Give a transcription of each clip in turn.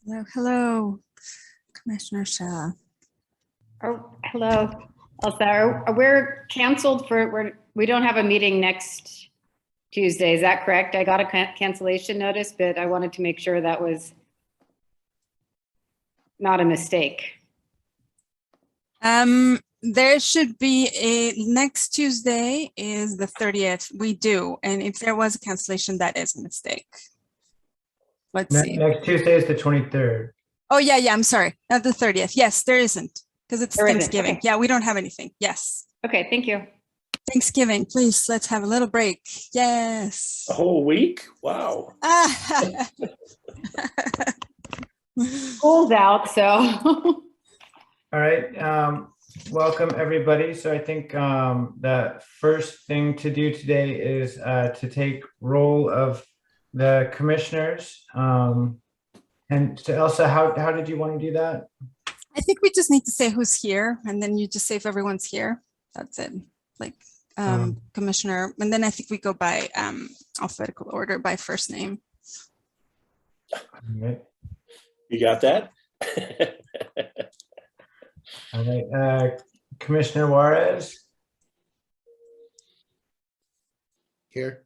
Hello, hello, Commissioner Shaw. Oh, hello. Also, we're canceled we don't have a meeting next Tuesday. Is that correct? I got a cancellation notice, but I wanted to make sure that was not a mistake. There should be next Tuesday is the 30th. We do. And if there was a cancellation, that is a mistake. Let's see. Next Tuesday is the 23rd. Oh, yeah. I'm sorry. Not the 30th. Yes, there isn't because it's Thanksgiving. Okay. Yeah, we don't have anything. Yes. Okay, thank you. Thanksgiving, please. Let's have a little break. Yes. A whole week? Wow. School's out, so. All right. Welcome, everybody. So I think the first thing to do today is to take roll of the commissioners. And so Elsa, how did you want to do that? I think we just need to say who's here, and then you just say if everyone's here. That's it. Like commissioner, and then I think we go by alphabetical order by first name. All right. You got that? All right. Commissioner Juarez. Here.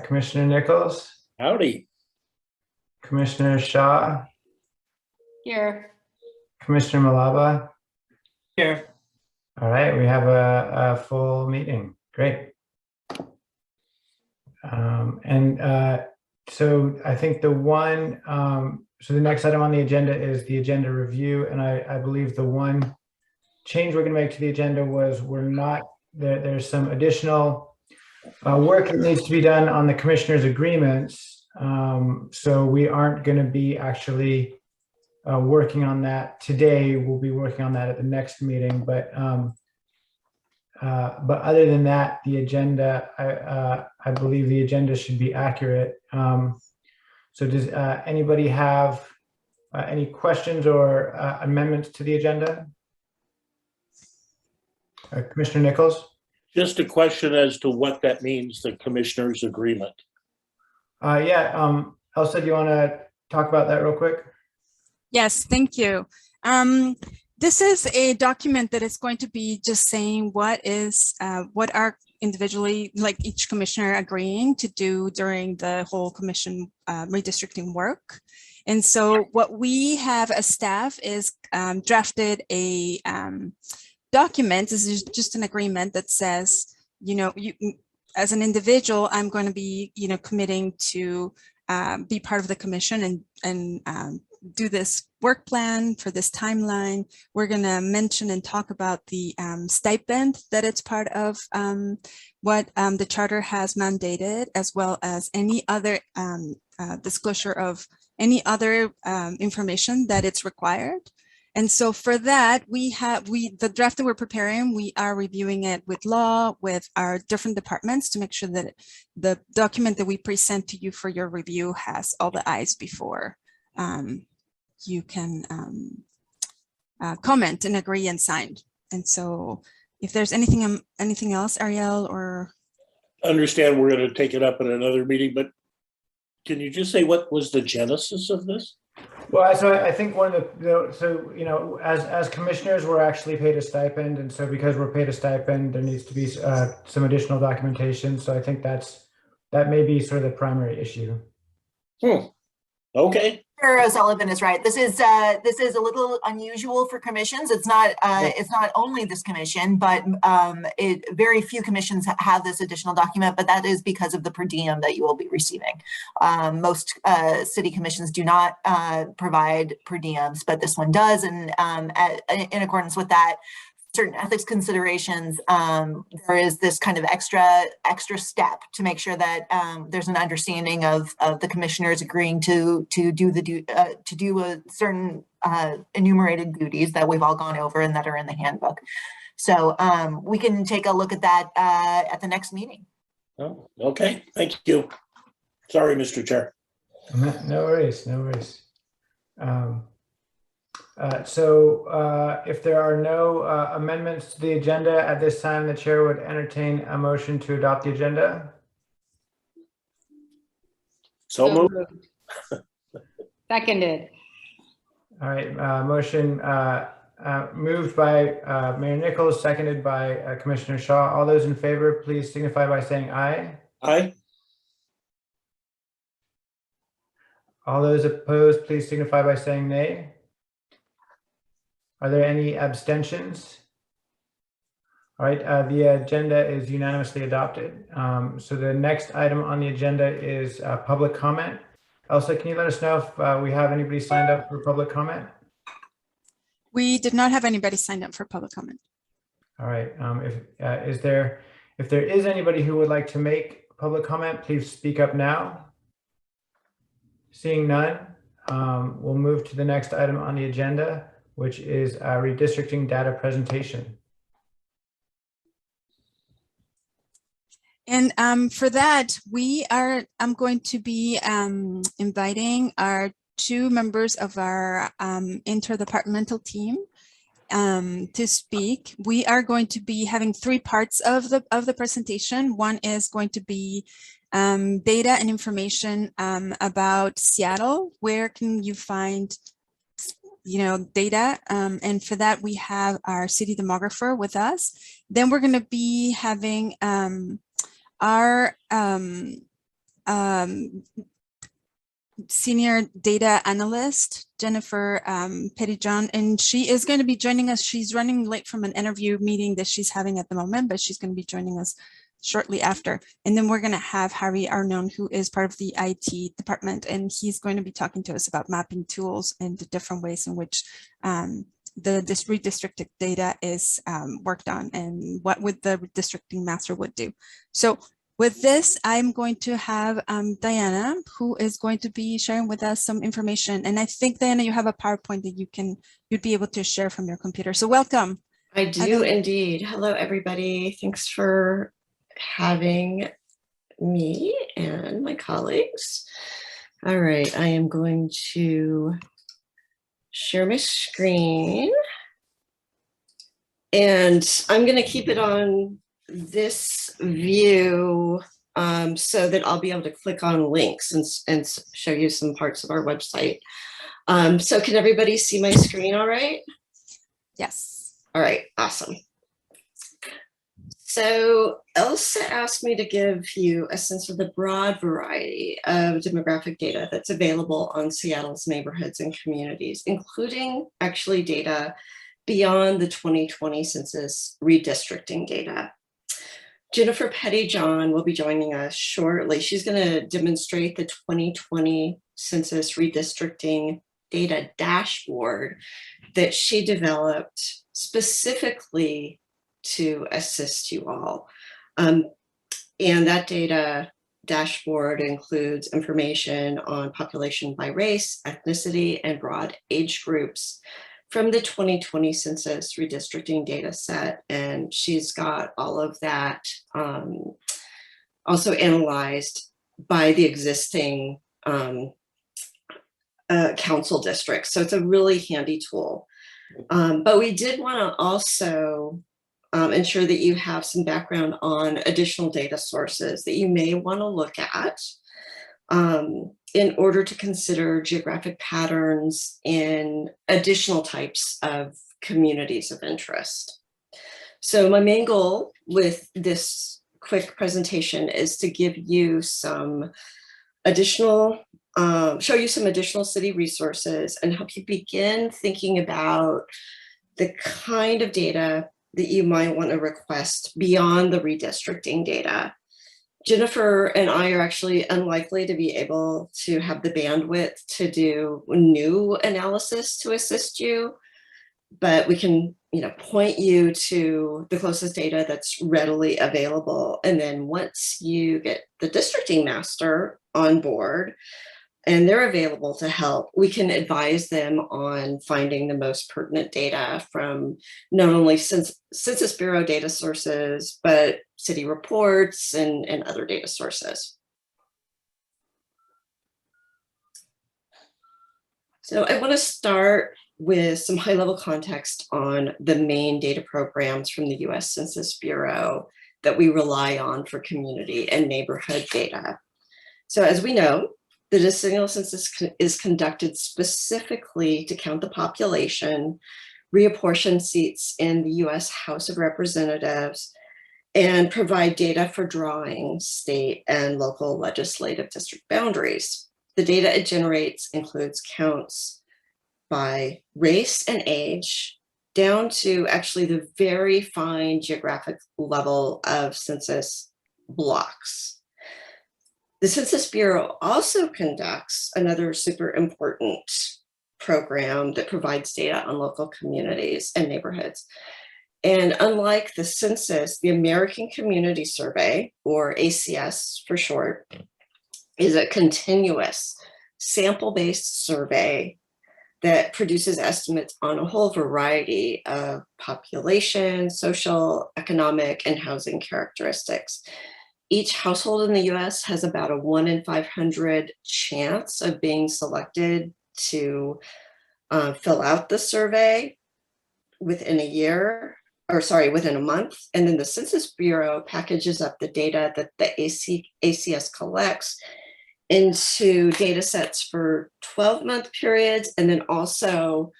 Commissioner Nichols. Howdy. Commissioner Shaw. Here. Commissioner Milova. Here. All right, we have a full meeting. Great. So I think so the next item on the agenda is the agenda review. And I believe the one change we're going to make to the agenda was there's some additional work that needs to be done on the commissioners' agreements. So we aren't going to be actually working on that today. We'll be working on that at the next meeting. But other than that, the agenda, I believe the agenda should be accurate. So does anybody have any questions or amendments to the agenda? Commissioner Nichols? Just a question as to what that means, the commissioner's agreement. Yeah, Elsa, do you want to talk about that real quick? Yes, thank you. This is a document that is going to be just saying what are individually, like each commissioner agreeing to do during the whole commission redistricting work. And so what we have as staff is drafted a document. This is just an agreement that says, you as an individual, I'm going to be, committing to be part of the commission and do this work plan for this timeline. We're going to mention and talk about the stipend that it's part of what the charter has mandated, as well as any other disclosure of any other information that it's required. And so for that, the draft that we're preparing, we are reviewing it with law, with our different departments to make sure that the document that we present to you for your review has all the I's before you can comment and agree and sign. And so if there's anything else, Ariel, or? Understand we're going to take it up in another meeting, but can you just say what was the genesis of this? Well, so I think one of as commissioners, we're actually paid a stipend. And so because we're paid a stipend, there needs to be some additional documentation. So I think that may be sort of the primary issue. Okay. Sullivan is right. This is a little unusual for commissions. It's not only this commission, but very few commissions have this additional document, but that is because of the per diem that you will be receiving. Most city commissions do not provide per diems, but this one does. And in accordance with that, certain ethics considerations, there is this kind of extra step to make sure that there's an understanding of the commissioners agreeing to do a certain enumerated duties that we've all gone over and that are in the handbook. So we can take a look at that at the next meeting. Oh, okay, thank you. Sorry, Mr. Chair. No worries, no worries. So if there are no amendments to the agenda at this time, the chair would entertain a motion to adopt the agenda. So moved. Seconded. All right, motion moved by Mayor Nichols, seconded by Commissioner Shaw. All those in favor, please signify by saying aye. Aye. All those opposed, please signify by saying nay. Are there any abstentions? All right, the agenda is unanimously adopted. So the next item on the agenda is public comment. Elsa, can you let us know if we have anybody signed up for public comment? We did not have anybody signed up for public comment. All right, if there is anybody who would like to make public comment, please speak up now. Seeing none, we'll move to the next item on the agenda, which is redistricting data presentation. And for that, I'm going to be inviting our 2 members of our interdepartmental team to speak. We are going to be having 3 parts of the presentation. One is going to be data and information about Seattle. Where can you find data? And for that, we have our city demographer with us. Then we're going to be having our senior data analyst, Jennifer Pettyjohn, and she is going to be joining us. She's running late from an interview meeting that she's having at the moment, but she's going to be joining us shortly after. And then we're going to have Harry Arnone, who is part of the IT department, and he's going to be talking to us about mapping tools and the different ways in which the redistricted data is worked on and what would the redistricting master would do. So with this, I'm going to have Diana, who is going to be sharing with us some information. And I think, Diana, you have a PowerPoint that you'd be able to share from your computer. So welcome. I do indeed. Hello, everybody. Thanks for having me and my colleagues. All right, I am going to share my screen. And I'm going to keep it on this view so that I'll be able to click on links and show you some parts of our website. So can everybody see my screen all right? Yes. All right, awesome. So Elsa asked me to give you a sense of the broad variety of demographic data that's available on Seattle's neighborhoods and communities, including actually data beyond the 2020 census redistricting data. Jennifer Pettyjohn will be joining us shortly. She's going to demonstrate the 2020 census redistricting data dashboard that she developed specifically to assist you all. And that data dashboard includes information on population by race, ethnicity, and broad age groups from the 2020 census redistricting data set. And she's got all of that also analyzed by the existing council districts. So it's a really handy tool. But we did want to also ensure that you have some background on additional data sources that you may want to look at in order to consider geographic patterns in additional types of communities of interest. So my main goal with this quick presentation is to give you some additional, show you some additional city resources and help you begin thinking about the kind of data that you might want to request beyond the redistricting data. Jennifer and I are actually unlikely to be able to have the bandwidth to do new analysis to assist you, but we can, point you to the closest data that's readily available. And then once you get the districting master on board and they're available to help, we can advise them on finding the most pertinent data from not only Census Bureau data sources, but city reports and other data sources. So I want to start with some high-level context on the main data programs from the US Census Bureau that we rely on for community and neighborhood data. So as we know, The decennial census is conducted specifically to count the population, reapportion seats in the US House of Representatives, and provide data for drawing state and local legislative district boundaries. The data it generates includes counts by race and age, down to actually the very fine geographic level of census blocks. The Census Bureau also conducts another super important program that provides data on local communities and neighborhoods. And unlike the census, the American Community Survey, or ACS for short, is a continuous sample-based survey that produces estimates on a whole variety of population, social, economic, and housing characteristics. Each household in the US has about a 1 in 500 chance of being selected to fill out the survey within within a month. And then the Census Bureau packages up the data that the ACS collects into data sets for 12-month periods, and then also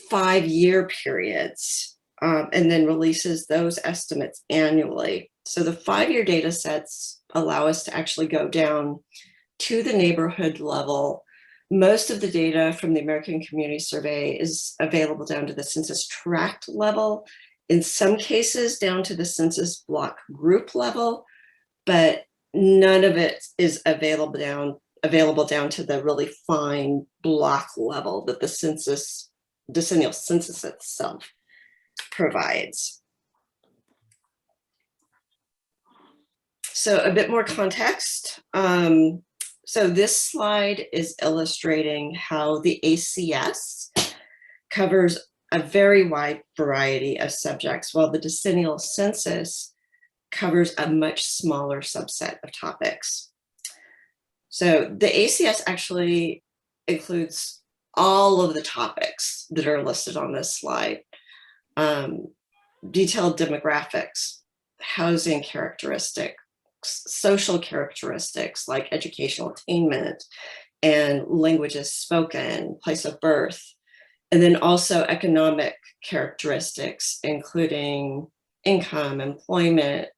5-year periods, and then releases those estimates annually. So the 5-year data sets allow us to actually go down to the neighborhood level. Most of the data from the American Community Survey is available down to the Census Tract level, in some cases down to the census block group level, but none of it is available down to the really fine block level that the decennial census itself provides. So a bit more context. So this slide is illustrating how the ACS covers a very wide variety of subjects, while the decennial census covers a much smaller subset of topics. So the ACS actually includes all of the topics that are listed on this slide. Detailed demographics, housing characteristics, social characteristics like educational attainment and languages spoken, place of birth, and then also economic characteristics, including income, employment,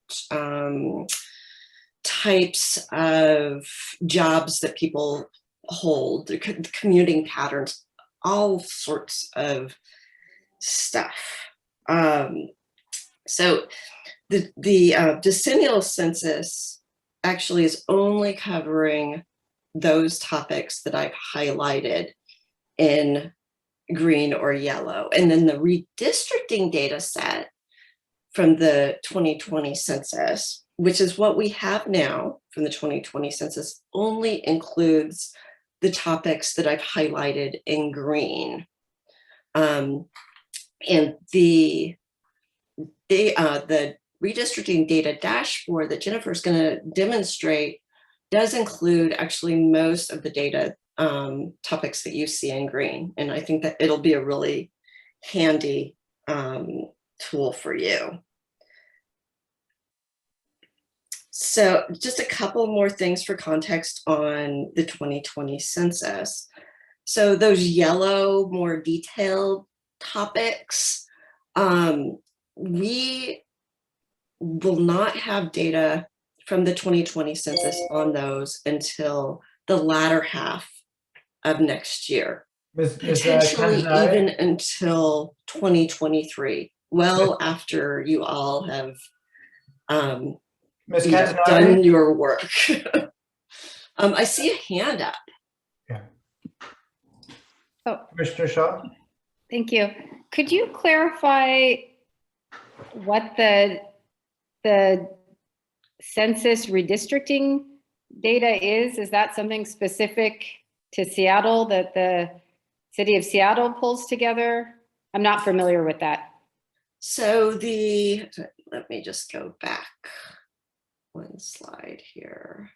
types of jobs that people hold, the commuting patterns, all sorts of stuff. So the decennial census actually is only covering those topics that I've highlighted in green or yellow. And then the redistricting data set from the 2020 census, which is what we have now from the 2020 census, only includes the topics that I've highlighted in green. And the redistricting data dashboard that Jennifer is going to demonstrate does include actually most of the data topics that you see in green. And I think that it'll be a really handy tool for you. So just a couple more things for context on the 2020 census. So those yellow, more detailed topics, we will not have data from the 2020 census on those until the latter half of next year, potentially even until 2023, well after you all have done your work. I see a hand up. Yeah. Oh, Commissioner Shaw? thank you. Could you clarify what the census redistricting data is? Is that something specific to Seattle that the city of Seattle pulls together? I'm not familiar with that. So let me just go back one slide here.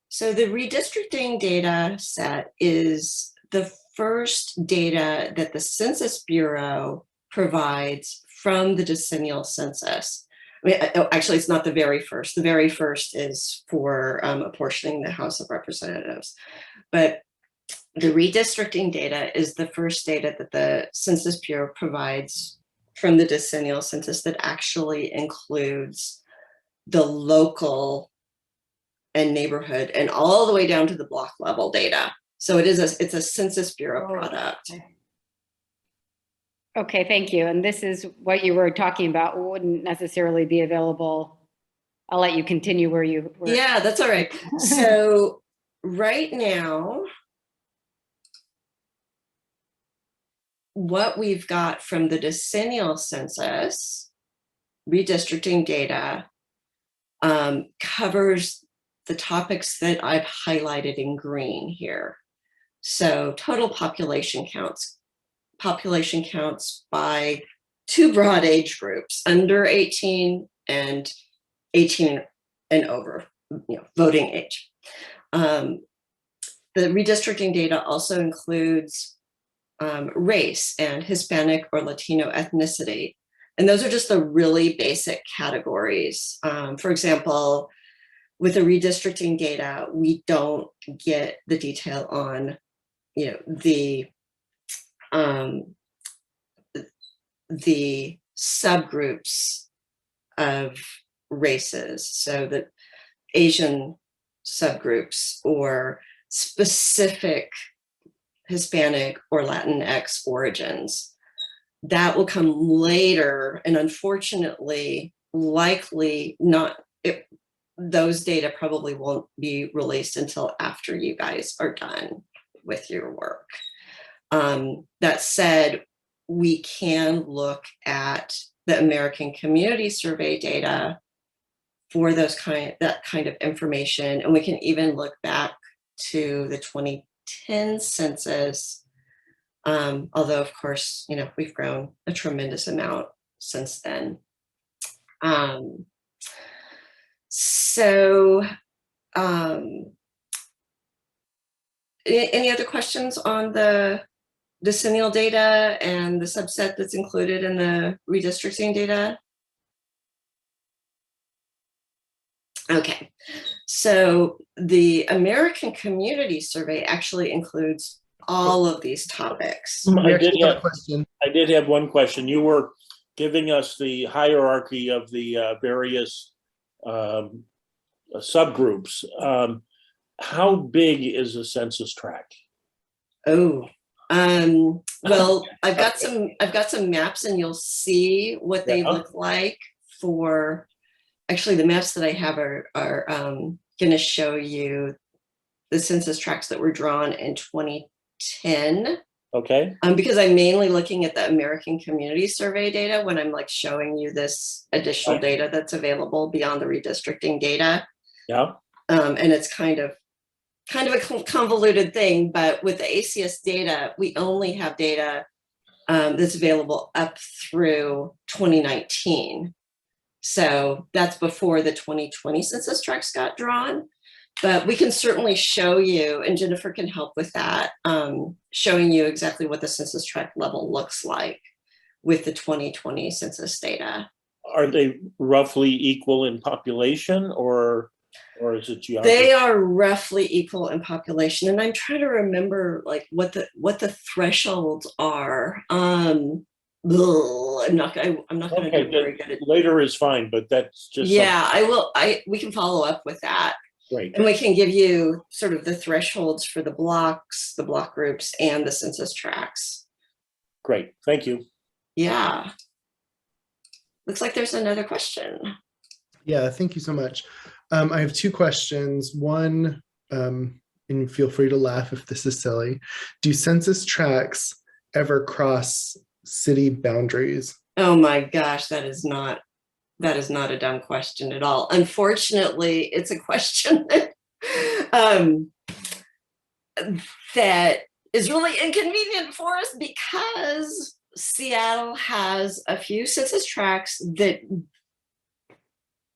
So the redistricting data set is the first data that the Census Bureau provides from the decennial census. Actually, it's not the very first. The very first is for apportioning the House of Representatives. But the redistricting data is the first data that the Census Bureau provides from the decennial census that actually includes the local and neighborhood and all the way down to the block level data. So it's a Census Bureau product. Okay, thank you. And this is what you were talking about wouldn't necessarily be available. I'll let you continue where you were. Yeah, that's all right. So right now, what we've got from the decennial census, redistricting data, covers the topics that I've highlighted in green here. So total population counts by two broad age groups, under 18 and 18 and over, voting age. The redistricting data also includes race and Hispanic or Latino ethnicity. And those are just the really basic categories. For example, with the redistricting data, we don't get the detail on, the subgroups of races, so the Asian subgroups or specific Hispanic or Latinx origins. That will come later, and unfortunately, likely not, those data probably won't be released until after you guys are done with your work. That said, we can look at the American Community Survey data for that kind of information, and we can even look back to the 2010 census. Although, of course, we've grown a tremendous amount since then. Any other questions on the decennial data and the subset that's included in the redistricting data? Okay, so the American Community Survey actually includes all of these topics. I did have one question. You were giving us the hierarchy of the various subgroups. How big is the census tract? Oh, well, I've got some maps, and you'll see what they look like for. Actually, the maps that I have are going to show you the census tracts that were drawn in 2010. Okay. Because I'm mainly looking at the American Community Survey data when I'm showing you this additional data that's available beyond the redistricting data. Yeah. And it's kind of a convoluted thing, but with the ACS data, we only have data that's available up through 2019. So that's before the 2020 census tracts got drawn. But we can certainly show you, and Jennifer can help with that, showing you exactly what the census tract level looks like with the 2020 census data. Are they roughly equal in population, or is it geography? They are roughly equal in population, and I'm trying to remember what the thresholds are. I'm not going to do very good at later is fine, but that's just we can follow up with that. Great. And we can give you sort of the thresholds for the blocks, the block groups, and the census tracts. Great, thank you. Yeah. Looks like there's another question. Yeah, thank you so much. I have two questions. One, and feel free to laugh if this is silly. Do census tracts ever cross city boundaries? Oh my gosh, that is not a dumb question at all. Unfortunately, it's a question that is really inconvenient for us because Seattle has a few census tracts that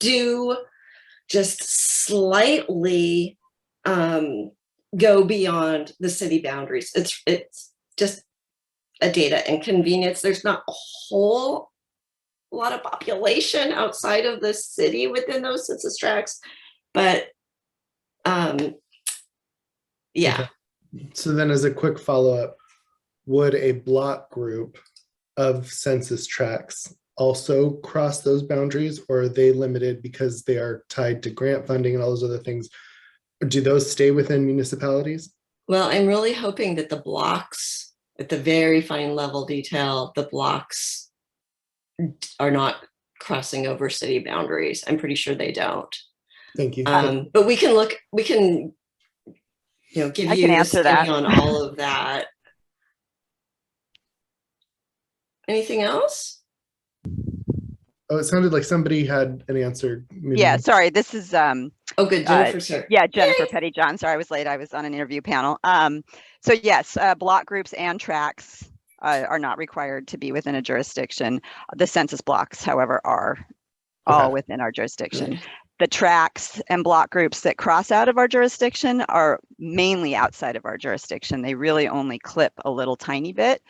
do just slightly go beyond the city boundaries. It's just a data inconvenience. There's not a whole lot of population outside of the city within those census tracts, but yeah. Okay. So then as a quick follow-up, would a block group of census tracts also cross those boundaries, or are they limited because they are tied to grant funding and all those other things? Do those stay within municipalities? Well, I'm really hoping that the blocks, at the very fine level detail, the blocks are not crossing over city boundaries. I'm pretty sure they don't. Thank you. But we can, give I you can the answer skinny that. on all of that. Anything else? Oh, it sounded like somebody had an answer. Maybe. Yeah, sorry. This is Oh, good. Jennifer's here. yeah, Jennifer Yay. Pettyjohn. Sorry, I was late. I was on an interview panel. So yes, block groups and tracts are not required to be within a jurisdiction. The census blocks, however, are all within our jurisdiction. Good. The tracts and block groups that cross out of our jurisdiction are mainly outside of our jurisdiction. They really only clip a little tiny bit.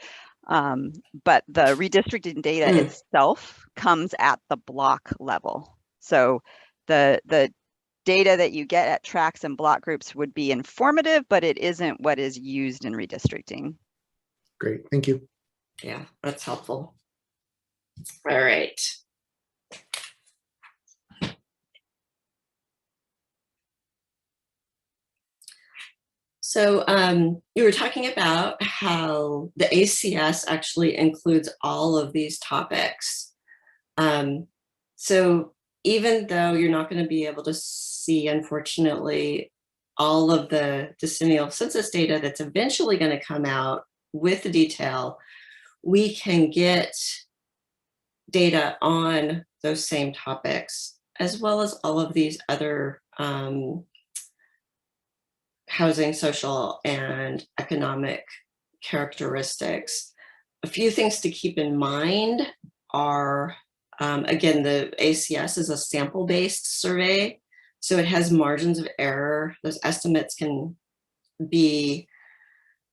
But the redistricting data itself comes at the block level. So the data that you get at tracts and block groups would be informative, but it isn't what is used in redistricting. Great, thank you. Yeah, that's helpful. All right. So you were talking about how the ACS actually includes all of these topics. So even though you're not going to be able to see, unfortunately, all of the decennial census data that's eventually going to come out with the detail, we can get data on those same topics, as well as all of these other housing, social, and economic characteristics. A few things to keep in mind are, again, the ACS is a sample-based survey, so it has margins of error. Those estimates can be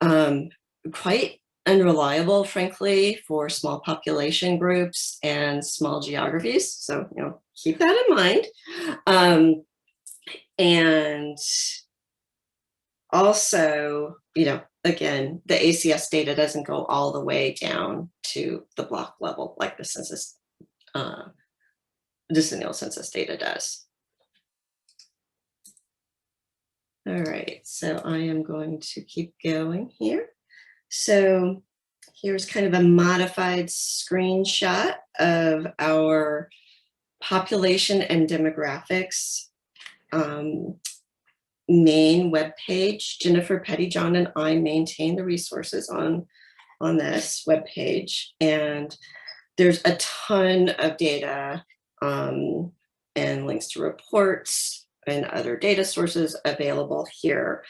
quite unreliable, frankly, for small population groups and small geographies. So, keep that in mind. And also, again, the ACS data doesn't go all the way down to the block level like the census, decennial census data does. All right, so I am going to keep going here. So here's kind of a modified screenshot of our population and demographics main webpage. Jennifer Pettyjohn and I maintain the resources on this webpage, and there's a ton of data and links to reports and other data sources available here.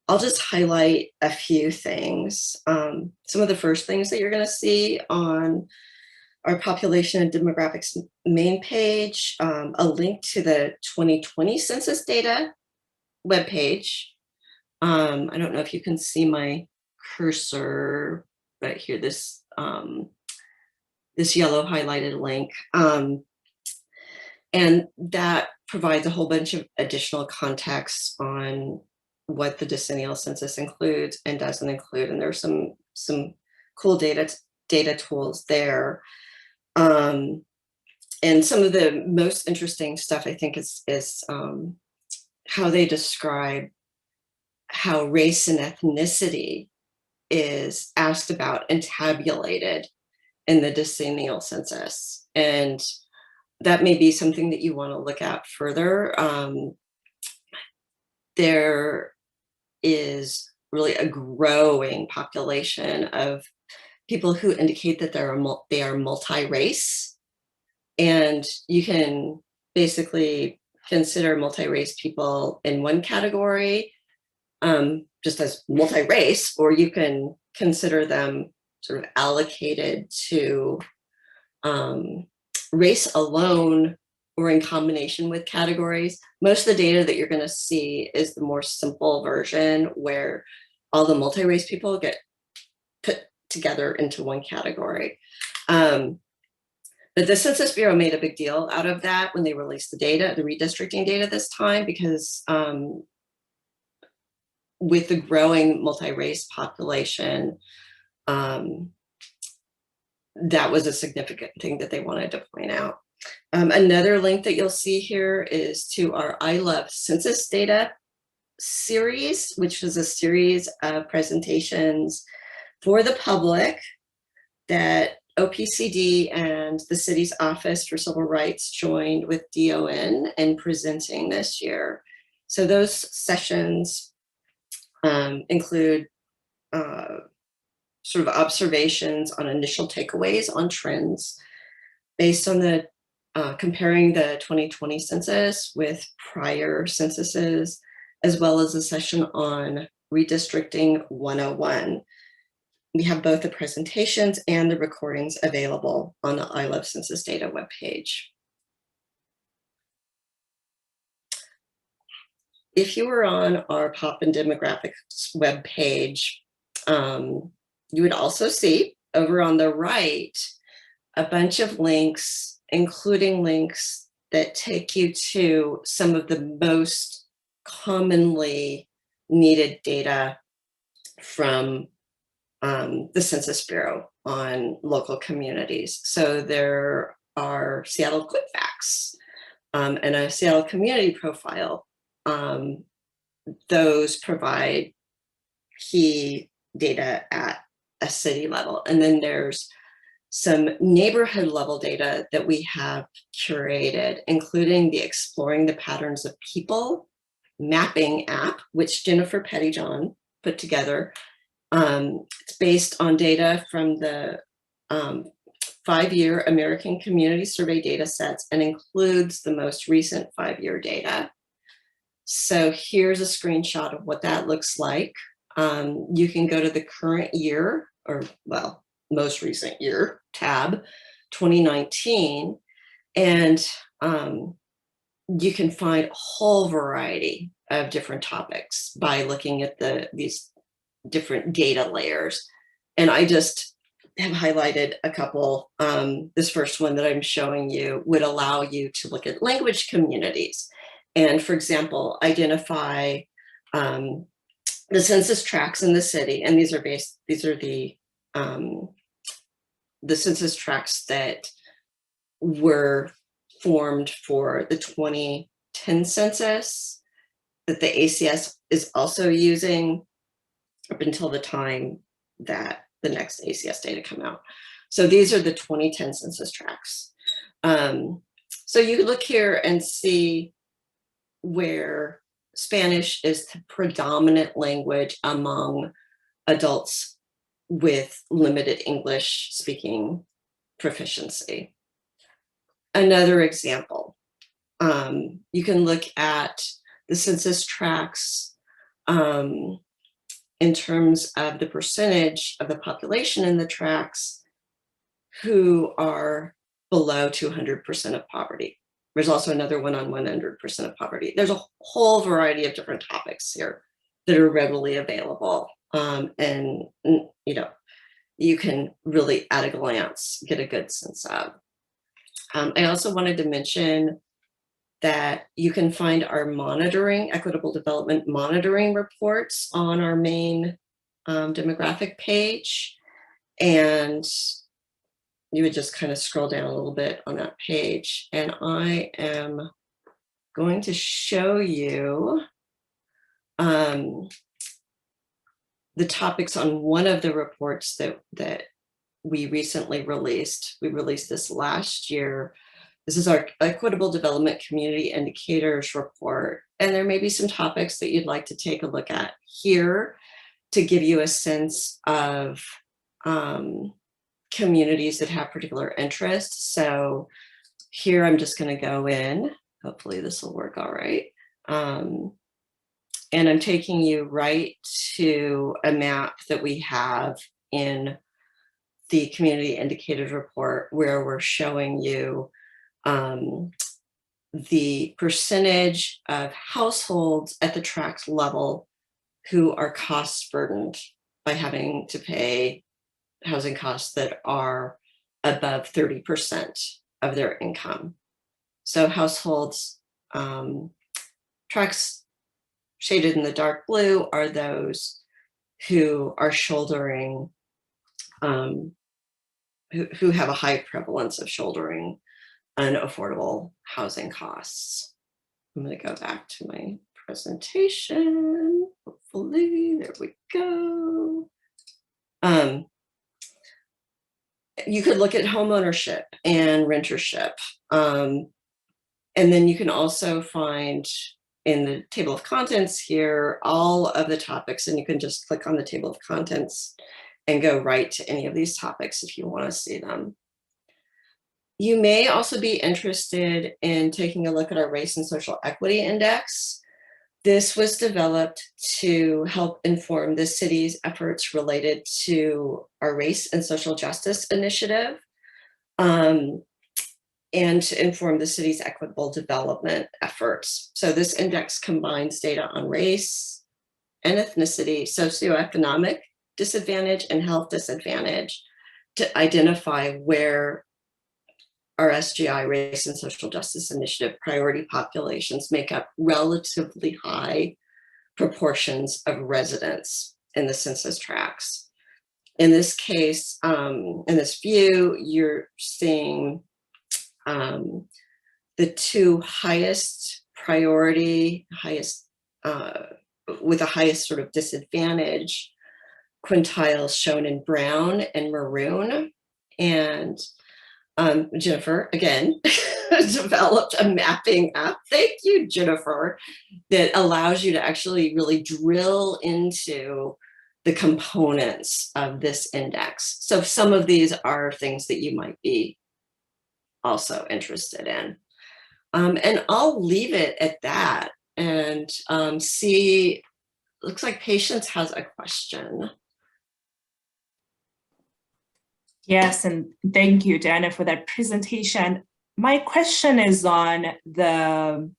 I'll just highlight a few things. Some of the first things that you're going to see on our population and demographics main page, a link to the 2020 census data webpage. I don't know if you can see my cursor right here, this yellow highlighted link. And that provides a whole bunch of additional context on what the decennial census includes and doesn't include. And there's some cool data tools there. And some of the most interesting stuff, I think, is how they describe how race and ethnicity is asked about and tabulated in the decennial census. And that may be something that you want to look at further. There is really a growing population of people who indicate that they are multi-race, and you can basically consider multi-race people in one category, just as multi-race, or you can consider them sort of allocated to race alone or in combination with categories. Most of the data that you're going to see is the more simple version, where all the multi-race people get put together into one category. But the Census Bureau made a big deal out of that when they released the data, the redistricting data this time, because with the growing multi-race population, that was a significant thing that they wanted to point out. Another link that you'll see here is to our I Love Census Data series, which was a series of presentations for the public that OPCD and the city's Office for Civil Rights joined with DON in presenting this year. So those sessions include sort of observations on initial takeaways on trends based on the comparing the 2020 census with prior censuses, as well as a session on Redistricting 101. We have both the presentations and the recordings available on the I Love Census Data webpage. If you were on our Pop and Demographics webpage, you would also see over on the right a bunch of links, including links that take you to some of the most commonly needed data from the Census Bureau on local communities. So there are Seattle Quick Facts and a Seattle Community Profile. Those provide key data at a city level. And then there's some neighborhood level data that we have curated, including the Exploring the Patterns of People mapping app, which Jennifer Pettyjohn put together. It's based on data from the 5-year American Community Survey data sets and includes the most recent 5-year data. So here's a screenshot of what that looks like. You can go to the current year, or well, most recent year tab, 2019, and you can find a whole variety of different topics by looking at these different data layers. And I just have highlighted a couple. This first one that I'm showing you would allow you to look at language communities. And for example, identify the census tracts in the city. And these are the census tracts that were formed for the 2010 census that the ACS is also using up until the time that the next ACS data come out. So these are the 2010 census tracts. So you can look here and see where Spanish is the predominant language among adults with limited English speaking proficiency. Another example, you can look at the census tracts in terms of the percentage of the population in the tracts who are below 200% of poverty. There's also another one on 100% of poverty. There's a whole variety of different topics here that are readily available. And you can really at a glance get a good sense of. I also wanted to mention that you can find our equitable development monitoring reports on our main demographic page. And you would just kind of scroll down a little bit on that page. And I am going to show you the topics on one of the reports that we recently released. We released this last year. This is our Equitable Development Community Indicators report. And there may be some topics that you'd like to take a look at here to give you a sense of communities that have particular interests. So here I'm just going to go in. Hopefully this will work all right. And I'm taking you right to a map that we have in the Community Indicators report where we're showing you the percentage of households at the tract level who are cost burdened by having to pay housing costs that are above 30% of their income. So households, tracts shaded in the dark blue are those who are shouldering, who have a high prevalence of shouldering unaffordable housing costs. I'm going to go back to my presentation. Hopefully, there we go. You could look at homeownership and rentership. And then you can also find in the table of contents here all of the topics, and you can just click on the table of contents and go right to any of these topics if you want to see them. You may also be interested in taking a look at our Race and Social Equity Index. This was developed to help inform the city's efforts related to our Race and Social Justice Initiative, and to inform the city's equitable development efforts. So this index combines data on race and ethnicity, socioeconomic disadvantage, and health disadvantage to identify where our SGI, Race and Social Justice Initiative, priority populations make up relatively high proportions of residents in the census tracts. In this case, in this view, you're seeing the two highest priority, with the highest sort of disadvantage quintiles shown in brown and maroon. And Jennifer, again, developed a mapping app. Thank you, Jennifer, that allows you to actually really drill into the components of this index. So some of these are things that you might be also interested in. And I'll leave it at that and see, looks like Patience has a question. Yes, and thank you, Diana, for that presentation. My question is on the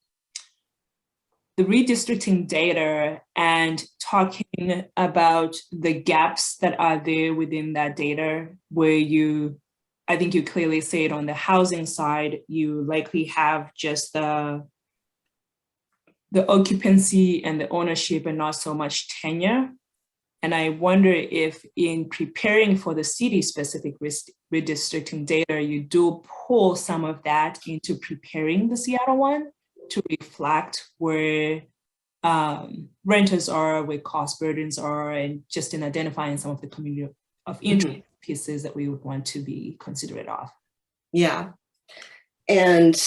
redistricting data and talking about the gaps that are there within that data, where I think you clearly say it on the housing side, you likely have just the occupancy and the ownership and not so much tenure. And I wonder if in preparing for the city-specific redistricting data, you do pull some of that into preparing the Seattle one to reflect where renters are, where cost burdens are, and just in identifying some of the community of interest pieces that we would want to be considerate of. Yeah, and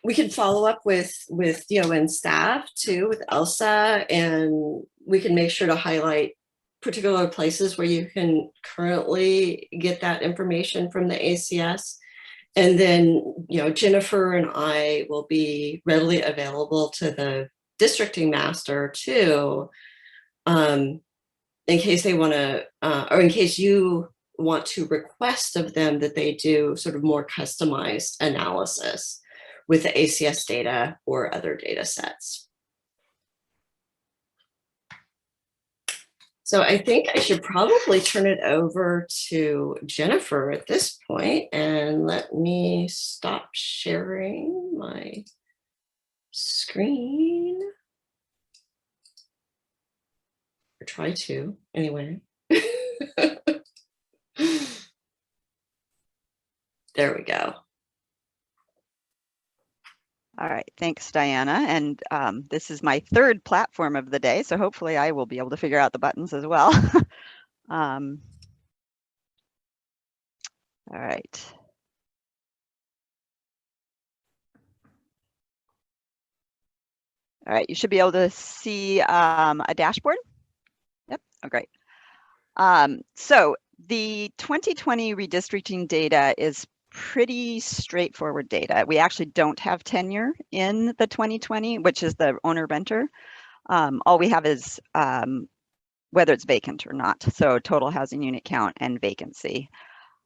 we could follow up with DON staff too, with Elsa, and we can make sure to highlight particular places where you can currently get that information from the ACS. And then, Jennifer and I will be readily available to the districting master too, in case they want to, or in case you want to request of them that they do sort of more customized analysis with the ACS data or other data sets. So I think I should probably turn it over to Jennifer at this point, and let me stop sharing my screen. Or try to, anyway. There we go. All right, thanks, Diana. And this is my third platform of the day, so hopefully I will be able to figure out the buttons as well. All right. All right, you should be able to see a dashboard. Yep, oh, great. So the 2020 redistricting data is pretty straightforward data. We actually don't have tenure in the 2020, which is the owner renter. All we have is whether it's vacant or not. So total housing unit count and vacancy.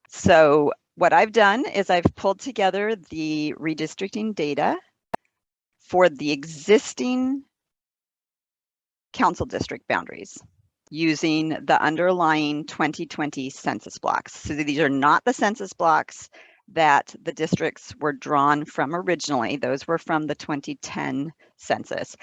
So what I've done is I've pulled together the redistricting data for the existing council district boundaries using the underlying 2020 census blocks. So these are not the census blocks that the districts were drawn from originally. Those were from the 2010 census,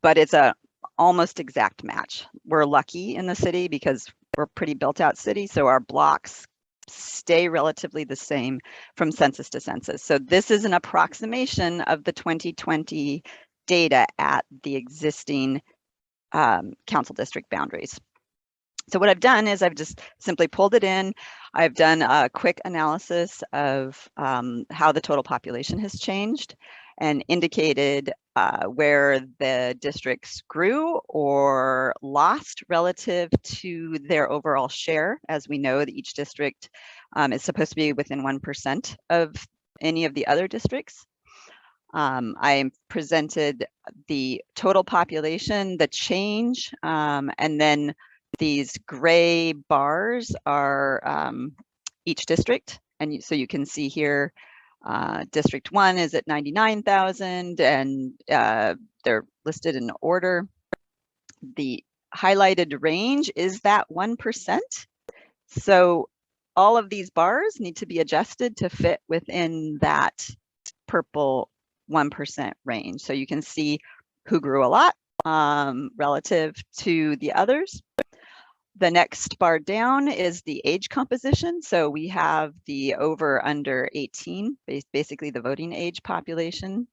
but it's a almost exact match. We're lucky in the city because we're a pretty built out city, so our blocks stay relatively the same from census to census. So this is an approximation of the 2020 data at the existing council district boundaries. So what I've done is I've just simply pulled it in. I've done a quick analysis of how the total population has changed and indicated where the districts grew or lost relative to their overall share. As we know, that each district is supposed to be within 1% of any of the other districts. I presented the total population, the change, and then these gray bars are each district. And so you can see here, District 1 is at 99,000 and they're listed in order. The highlighted range is that 1%. So all of these bars need to be adjusted to fit within that purple 1% range. So you can see who grew a lot relative to the others. The next bar down is the age composition. So we have the over under 18, basically the voting age population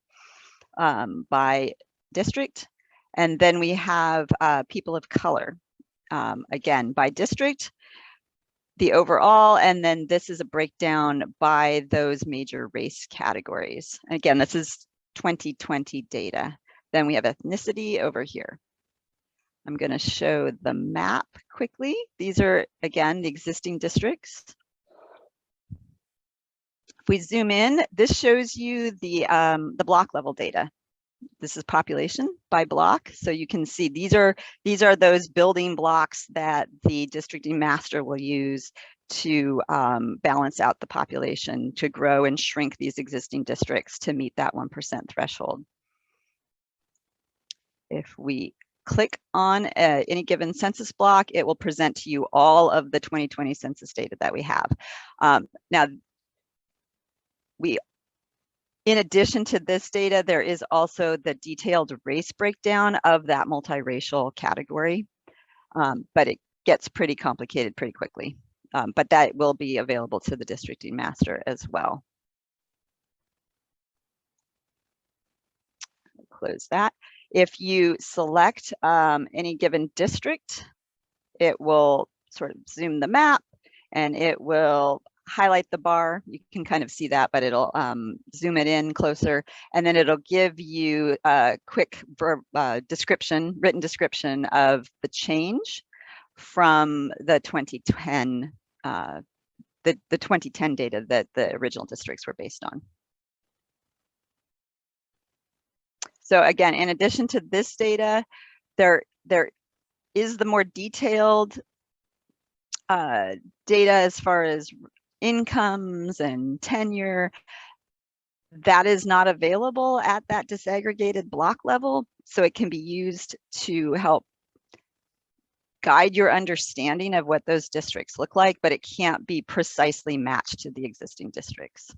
by district. And then we have people of color, again, by district, the overall, and then this is a breakdown by those major race categories. And again, this is 2020 data. Then we have ethnicity over here. I'm going to show the map quickly. These are, again, the existing districts. If we zoom in, this shows you the block level data. This is population by block. So you can see these are those building blocks that the districting master will use to balance out the population, to grow and shrink these existing districts to meet that 1% threshold. If we click on any given census block, it will present to you all of the 2020 census data that we have. Now, in addition to this data, there is also the detailed race breakdown of that multiracial category, but it gets pretty complicated pretty quickly. But that will be available to the districting master as well. Close that. If you select any given district, it will sort of zoom the map and it will highlight the bar. You can kind of see that, but it'll zoom it in closer, and then it'll give you a quick description, written description of the change from the 2010 the 2010 data that the original districts were based on. So again, in addition to this data, there is the more detailed data as far as incomes and tenure. That is not available at that disaggregated block level, so it can be used to help guide your understanding of what those districts look like, but it can't be precisely matched to the existing districts.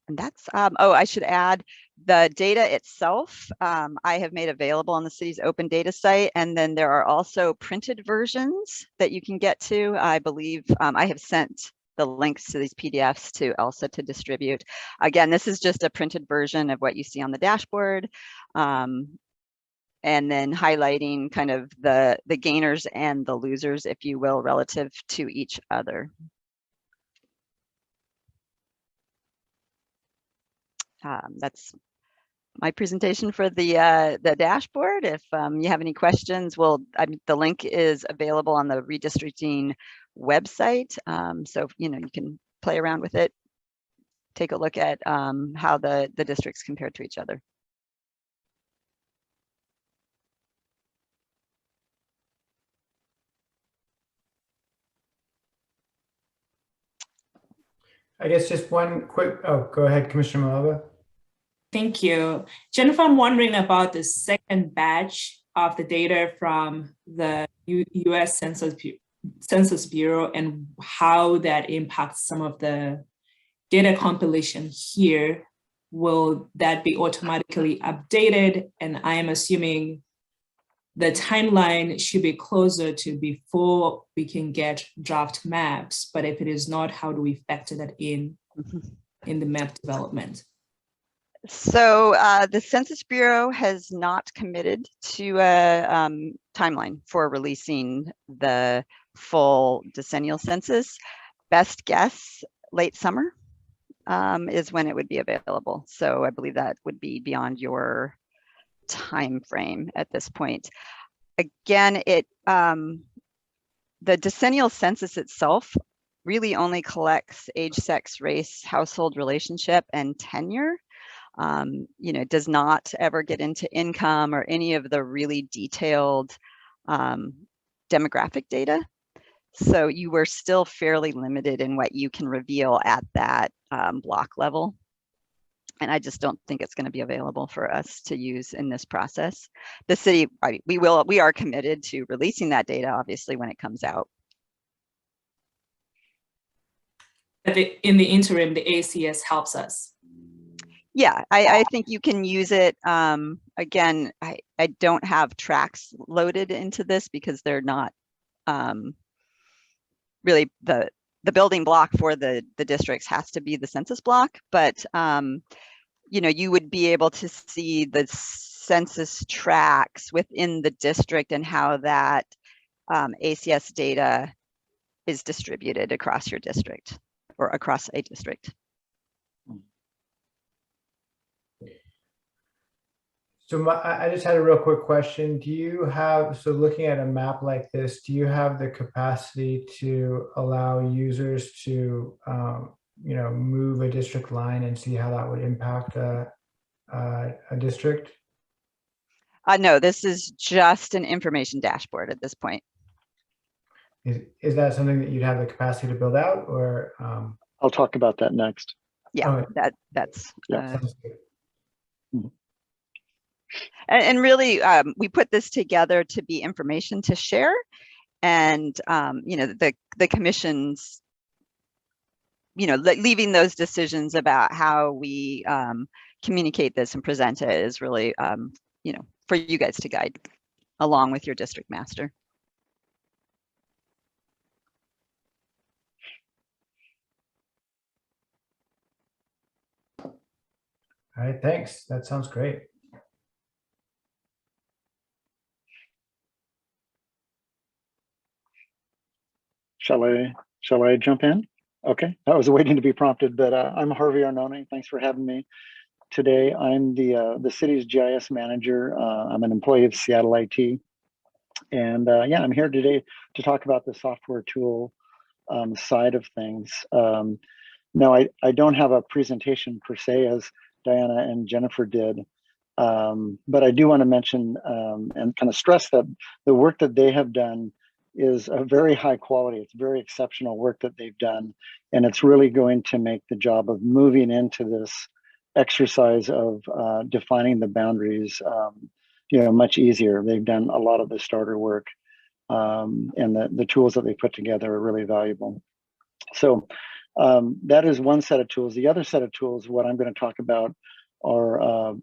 And that's, oh, I should add the data itself, I have made available on the city's open data site. And then there are also printed versions that you can get to. I believe I have sent the links to these PDFs to Elsa to distribute. Again, this is just a printed version of what you see on the dashboard. And then highlighting kind of the gainers and the losers, if you will, relative to each other. That's my presentation for the dashboard. If you have any questions, the link is available on the Redistricting website. So, you know, you can play around with it, take a look at how the districts compare to each other. I guess just one quick, oh, go ahead, Commissioner Milova. Thank you. Jennifer, I'm wondering about the second batch of the data from the US Census Census Bureau and how that impacts some of the data compilation here, will that be automatically updated? And I am assuming the timeline should be closer to before we can get draft maps. But if it is not, how do we factor that in the map development? So the Census Bureau has not committed to a timeline for releasing the full decennial census. Best guess, late summer is when it would be available. So I believe that would be beyond your time frame at this point. Again, the decennial census itself really only collects age, sex, race, household relationship, and tenure. Does not ever get into income or any of the really detailed demographic data. So you were still fairly limited in what you can reveal at that block level. And I just don't think it's going to be available for us to use in this process. The city, we are committed to releasing that data, obviously, when it comes out. But in the interim, the ACS helps us. Yeah, I think you can use it. Again, I don't have tracks loaded into this because they're not really the building block for the districts has to be the census block, but you would be able to see the census tracts within the district and how that ACS data is distributed across your district or across a district. So I just had a real quick question. Do you have, so looking at a map like this, do you have the capacity to allow users to, move a district line and see how that would impact a district? No, this is just an information dashboard at this point. Is that something that you'd have the capacity to build out, or? I'll talk about that next. Yeah, okay. that's. Yeah, sounds good. And really, we put this together to be information to share, and the commission's, leaving those decisions about how we communicate this and present it is really, for you guys to guide along with your district master. All right, thanks. That sounds great. Shall I jump in? Okay, I was waiting to be prompted, but I'm Harvey Arnone. Thanks for having me today. I'm the city's GIS manager. I'm an employee of Seattle IT. And I'm here today to talk about the software tool side of things. No, I don't have a presentation per se as Diana and Jennifer did, but I do want to mention and kind of stress that the work that they have done is a very high quality. It's very exceptional work that they've done, and it's really going to make the job of moving into this exercise of defining the boundaries, much easier. They've done a lot of the starter work, and the tools that they put together are really valuable. So that is one set of tools. The other set of tools, what I'm going to talk about, are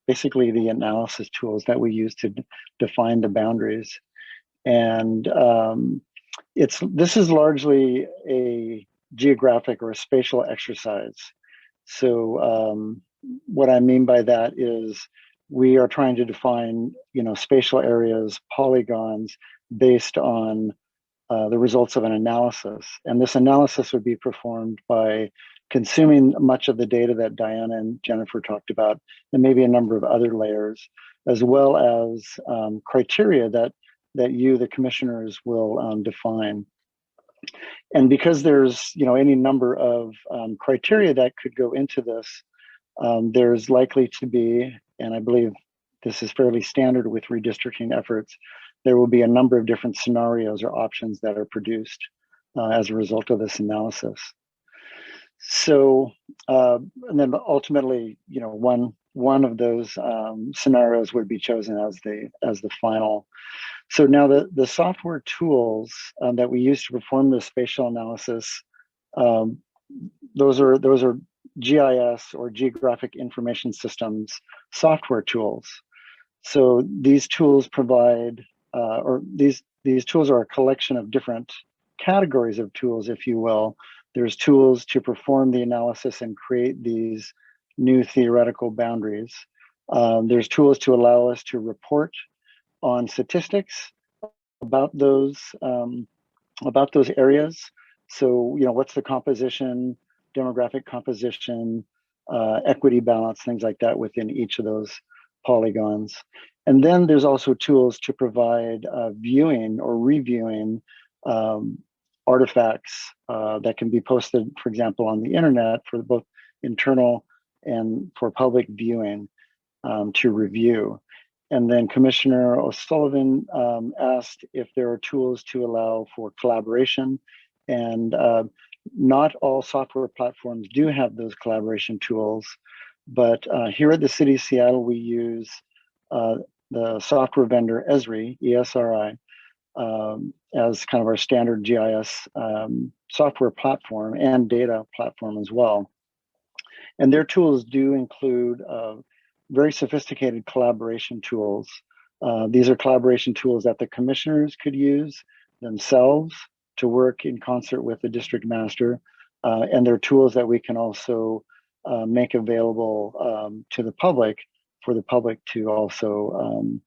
basically the analysis tools that we use to define the boundaries. And this is largely a geographic or a spatial exercise. So what I mean by that is we are trying to define, spatial areas, polygons based on the results of an analysis. And this analysis would be performed by consuming much of the data that Diana and Jennifer talked about, and maybe a number of other layers, as well as criteria that you, the commissioners, will define. And because there's, any number of criteria that could go into this, there's likely to be, and I believe this is fairly standard with redistricting efforts, there will be a number of different scenarios or options that are produced as a result of this analysis. So, and then ultimately, one of those scenarios would be chosen as the final. So now the software tools that we use to perform the spatial analysis, those are GIS or Geographic Information Systems software tools. So these tools provide, these tools are a collection of different categories of tools, if you will. There's tools to perform the analysis and create these new theoretical boundaries. There's tools to allow us to report on statistics about those areas. So, you know, what's the composition, demographic composition, equity balance, things like that within each of those polygons. And then there's also tools to provide viewing or reviewing artifacts that can be posted, for example, on the internet for both internal and for public viewing to review. And then Commissioner O'Sullivan asked if there are tools to allow for collaboration, and not all software platforms do have those collaboration tools, but here at the City of Seattle, we use the software vendor Esri, ESRI, as kind of our standard GIS software platform and data platform as well. And their tools do include very sophisticated collaboration tools. These are collaboration tools that the commissioners could use themselves to work in concert with the district master. And they're tools that we can also make available to the public for the public to also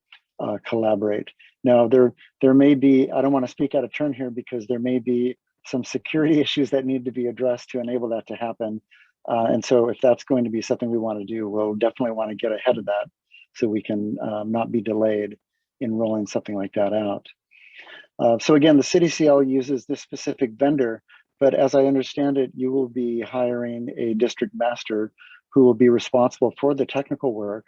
collaborate. Now, there may be, I don't want to speak out of turn here because there may be some security issues that need to be addressed to enable that to happen. And so if that's going to be something we want to do, we'll definitely want to get ahead of that so we can not be delayed in rolling something like that out. So again, the City CL uses this specific vendor, but as I understand it, you will be hiring a district master who will be responsible for the technical work.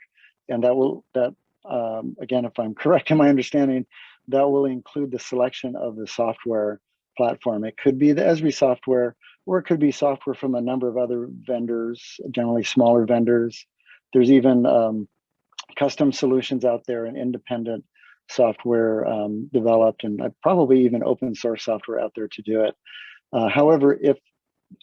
And again, if I'm correct in my understanding, that will include the selection of the software platform. It could be the Esri software, or it could be software from a number of other vendors, generally smaller vendors. There's even custom solutions out there and independent software developed, and probably even open source software out there to do it. However, if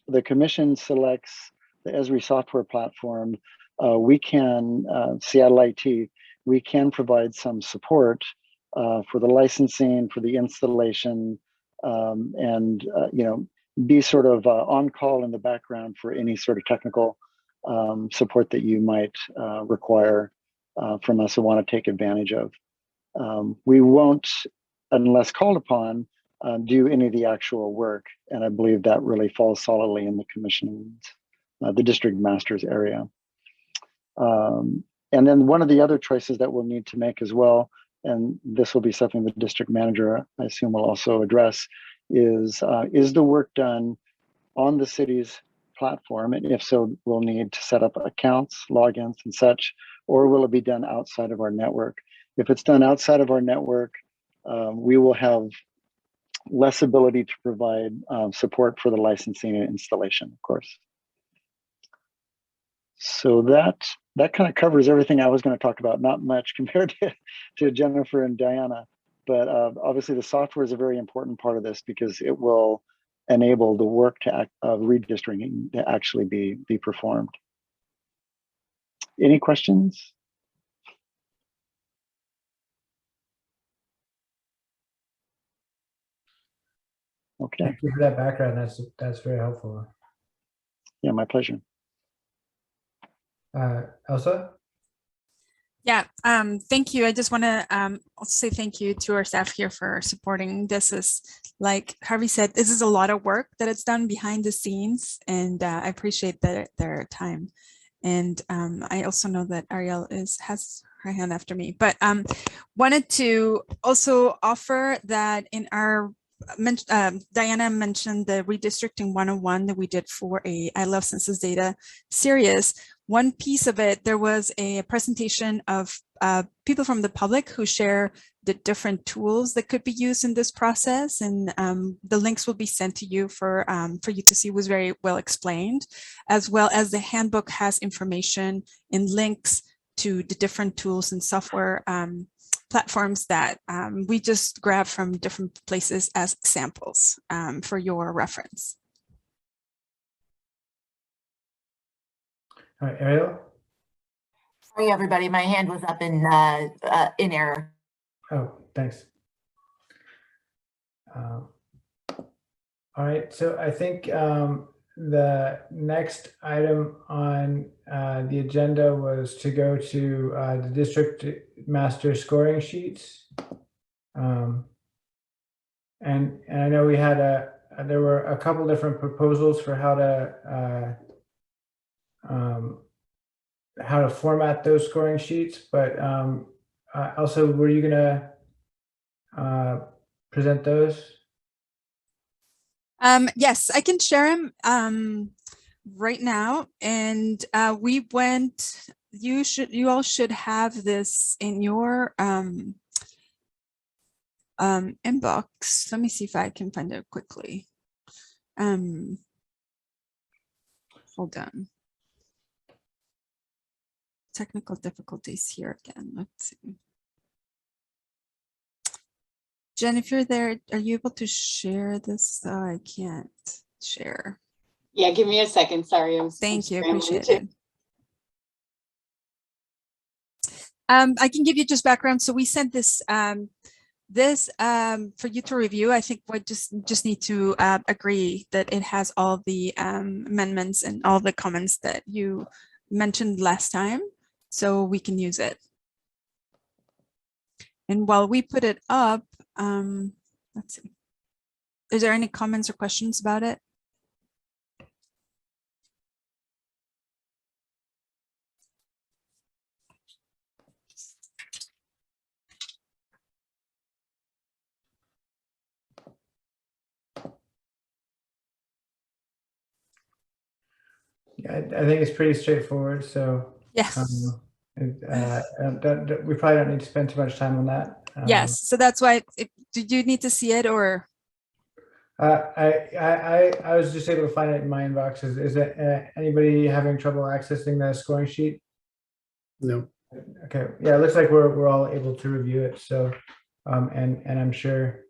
the commission selects the Esri software platform, we can, Seattle IT, we can provide some support for the licensing, for the installation, and you know, be sort of on call in the background for any sort of technical support that you might require from us or want to take advantage of. We won't, unless called upon, do any of the actual work, and I believe that really falls solidly in the commission's, the district master's area. And then one of the other choices that we'll need to make as well, and this will be something the district manager, I assume, will also address, is the work done on the city's platform? And if so, we'll need to set up accounts, logins, and such, or will it be done outside of our network? If it's done outside of our network, we will have less ability to provide support for the licensing and installation, of course. So that kind of covers everything I was going to talk about, not much compared to Jennifer and Diana, but obviously the software is a very important part of this because it will enable the work to redistricting to actually be performed. Any questions? Okay. Thank you for that background. That's very helpful. Yeah, my pleasure. Elsa? Yeah, thank you. I just want to also say thank you to our staff here for supporting this. Is like Harvey said, this is a lot of work that it's done behind the scenes, and I appreciate their time. And I also know that Ariel has her hand after me, but wanted to also offer that in our Diana mentioned the Redistricting 101 that we did for a I Love Census Data series. One piece of it, there was a presentation of people from the public who share the different tools that could be used in this process, and the links will be sent to you for you to see. It was very well explained, as well as the handbook has information and links to the different tools and software platforms that we just grab from different places as examples for your reference. All right, Ariel? Sorry, everybody, my hand was up in error. Oh, thanks. All right, so I think the next item on the agenda was to go to the district master scoring sheets. And I know we had there were a couple different proposals for how to format those scoring sheets, but also, were you gonna present those? Yes, I can share them right now. And we went, you all should have this in your inbox. Let me see if I can find it quickly. Hold on. Technical difficulties here again. Let's see. Jen, if you're there, are you able to share this? I can't share. Yeah, give me a second. Sorry. Thank you. Appreciate it. I can give you just background. So we sent this for you to review. I think we just need to agree that it has all the amendments and all the comments that you mentioned last time, so we can use it. And while we put it up, let's see. Is there any comments or questions about it? Yeah, I think it's pretty straightforward. So yes, we probably don't need to spend too much time on that. Yes, so that's why. Did you need to see it, or? I was just able to find it in my inbox. Is it anybody having trouble accessing the scoring sheet? No. Okay. Yeah, it looks like we're all able to review it. So, and I'm sure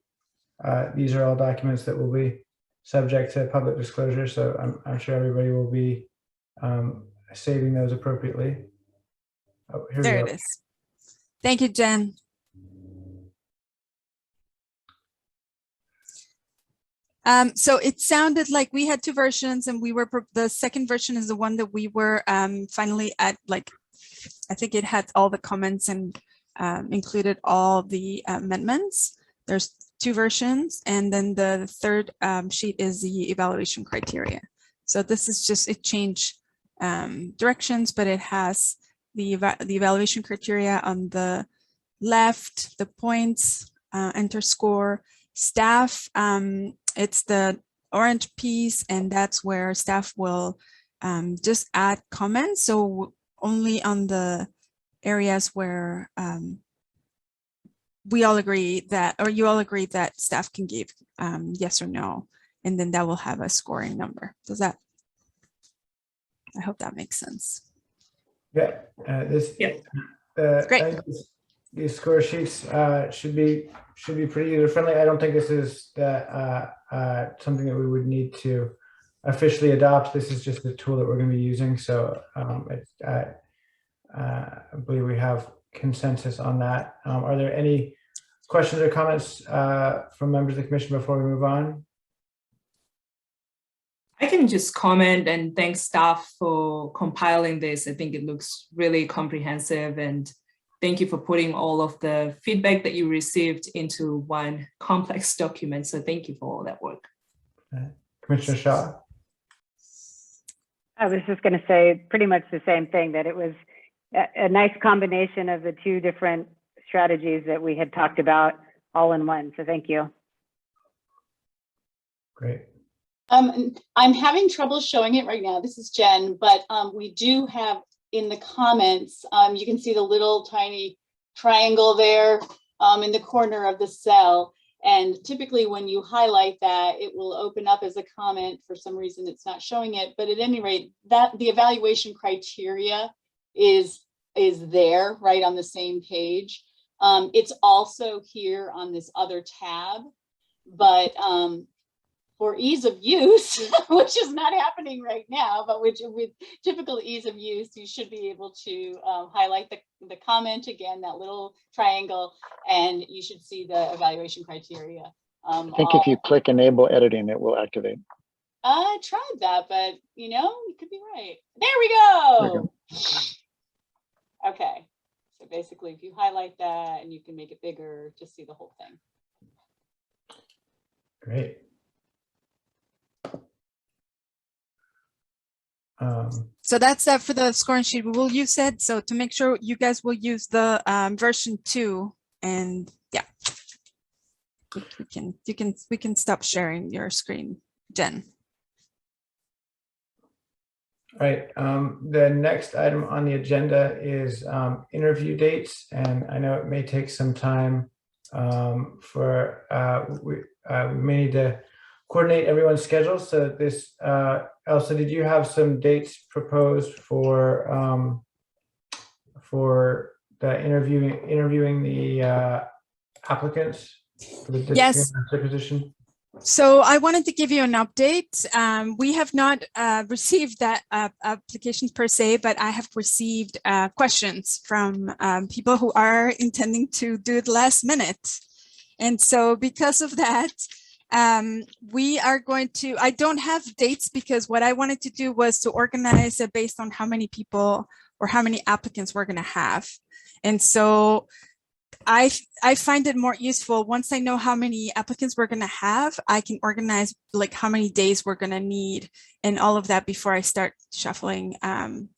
these are all documents that will be subject to public disclosure. So I'm sure everybody will be saving those appropriately. Oh, here there we go. It is. Thank you, Jen. So it sounded like we had two versions, and the second version is the one that we were finally at. Like, I think it had all the comments and included all the amendments. There's two versions, and then the third sheet is the evaluation criteria. So this is just, it changed directions, but it has the evaluation criteria on the left, the points, enter score, staff. It's the orange piece, and that's where staff will just add comments. So only on the areas where we all agree that, or you all agree that staff can give yes or no, and then that will have a scoring number. Does that, I hope that makes sense. Yeah, Great. These score sheets should be pretty user friendly. I don't think this is something that we would need to officially adopt. This is just the tool that we're going to be using. So I believe we have consensus on that. Are there any questions or comments from members of the commission before we move on? I can just comment and thank staff for compiling this. I think it looks really comprehensive, and thank you for putting all of the feedback that you received into one complex document. So thank you for all that work. Commissioner Shaw? I was just going to say pretty much the same thing, that it was a nice combination of the two different strategies that we had talked about all in one. So thank you. Great. I'm having trouble showing it right now. This is Jen, but we do have in the comments, you can see the little tiny triangle there in the corner of the cell. And typically when you highlight that, it will open up as a comment. For some reason, it's not showing it. But at any rate, that the evaluation criteria is there right on the same page. It's also here on this other tab, but for ease of use, which is not happening right now, but which with typical ease of use, you should be able to highlight the comment again, that little triangle, and you should see the evaluation criteria. I think if you click enable editing, it will activate. I tried that, but you could be right. There we go. There you go. Okay. So basically, if you highlight that and you can make it bigger to see the whole thing. Great. So that's that for the scoring sheet. We will use it. So to make sure you guys will use the version 2, and yeah, we can stop sharing your screen, Jen. All right. The next item on the agenda is interview dates, and I know it may take some time we may need to coordinate everyone's schedule. So this, Elsa, did you have some dates proposed for the interviewing the applicants for the Yes. position? So I wanted to give you an update. We have not received that applications per se, but I have received questions from people who are intending to do it last minute. And so because of that, we are going to, I don't have dates because what I wanted to do was to organize it based on how many people or how many applicants we're going to have. And so I find it more useful once I know how many applicants we're going to have, I can organize like how many days we're going to need and all of that before I start shuffling and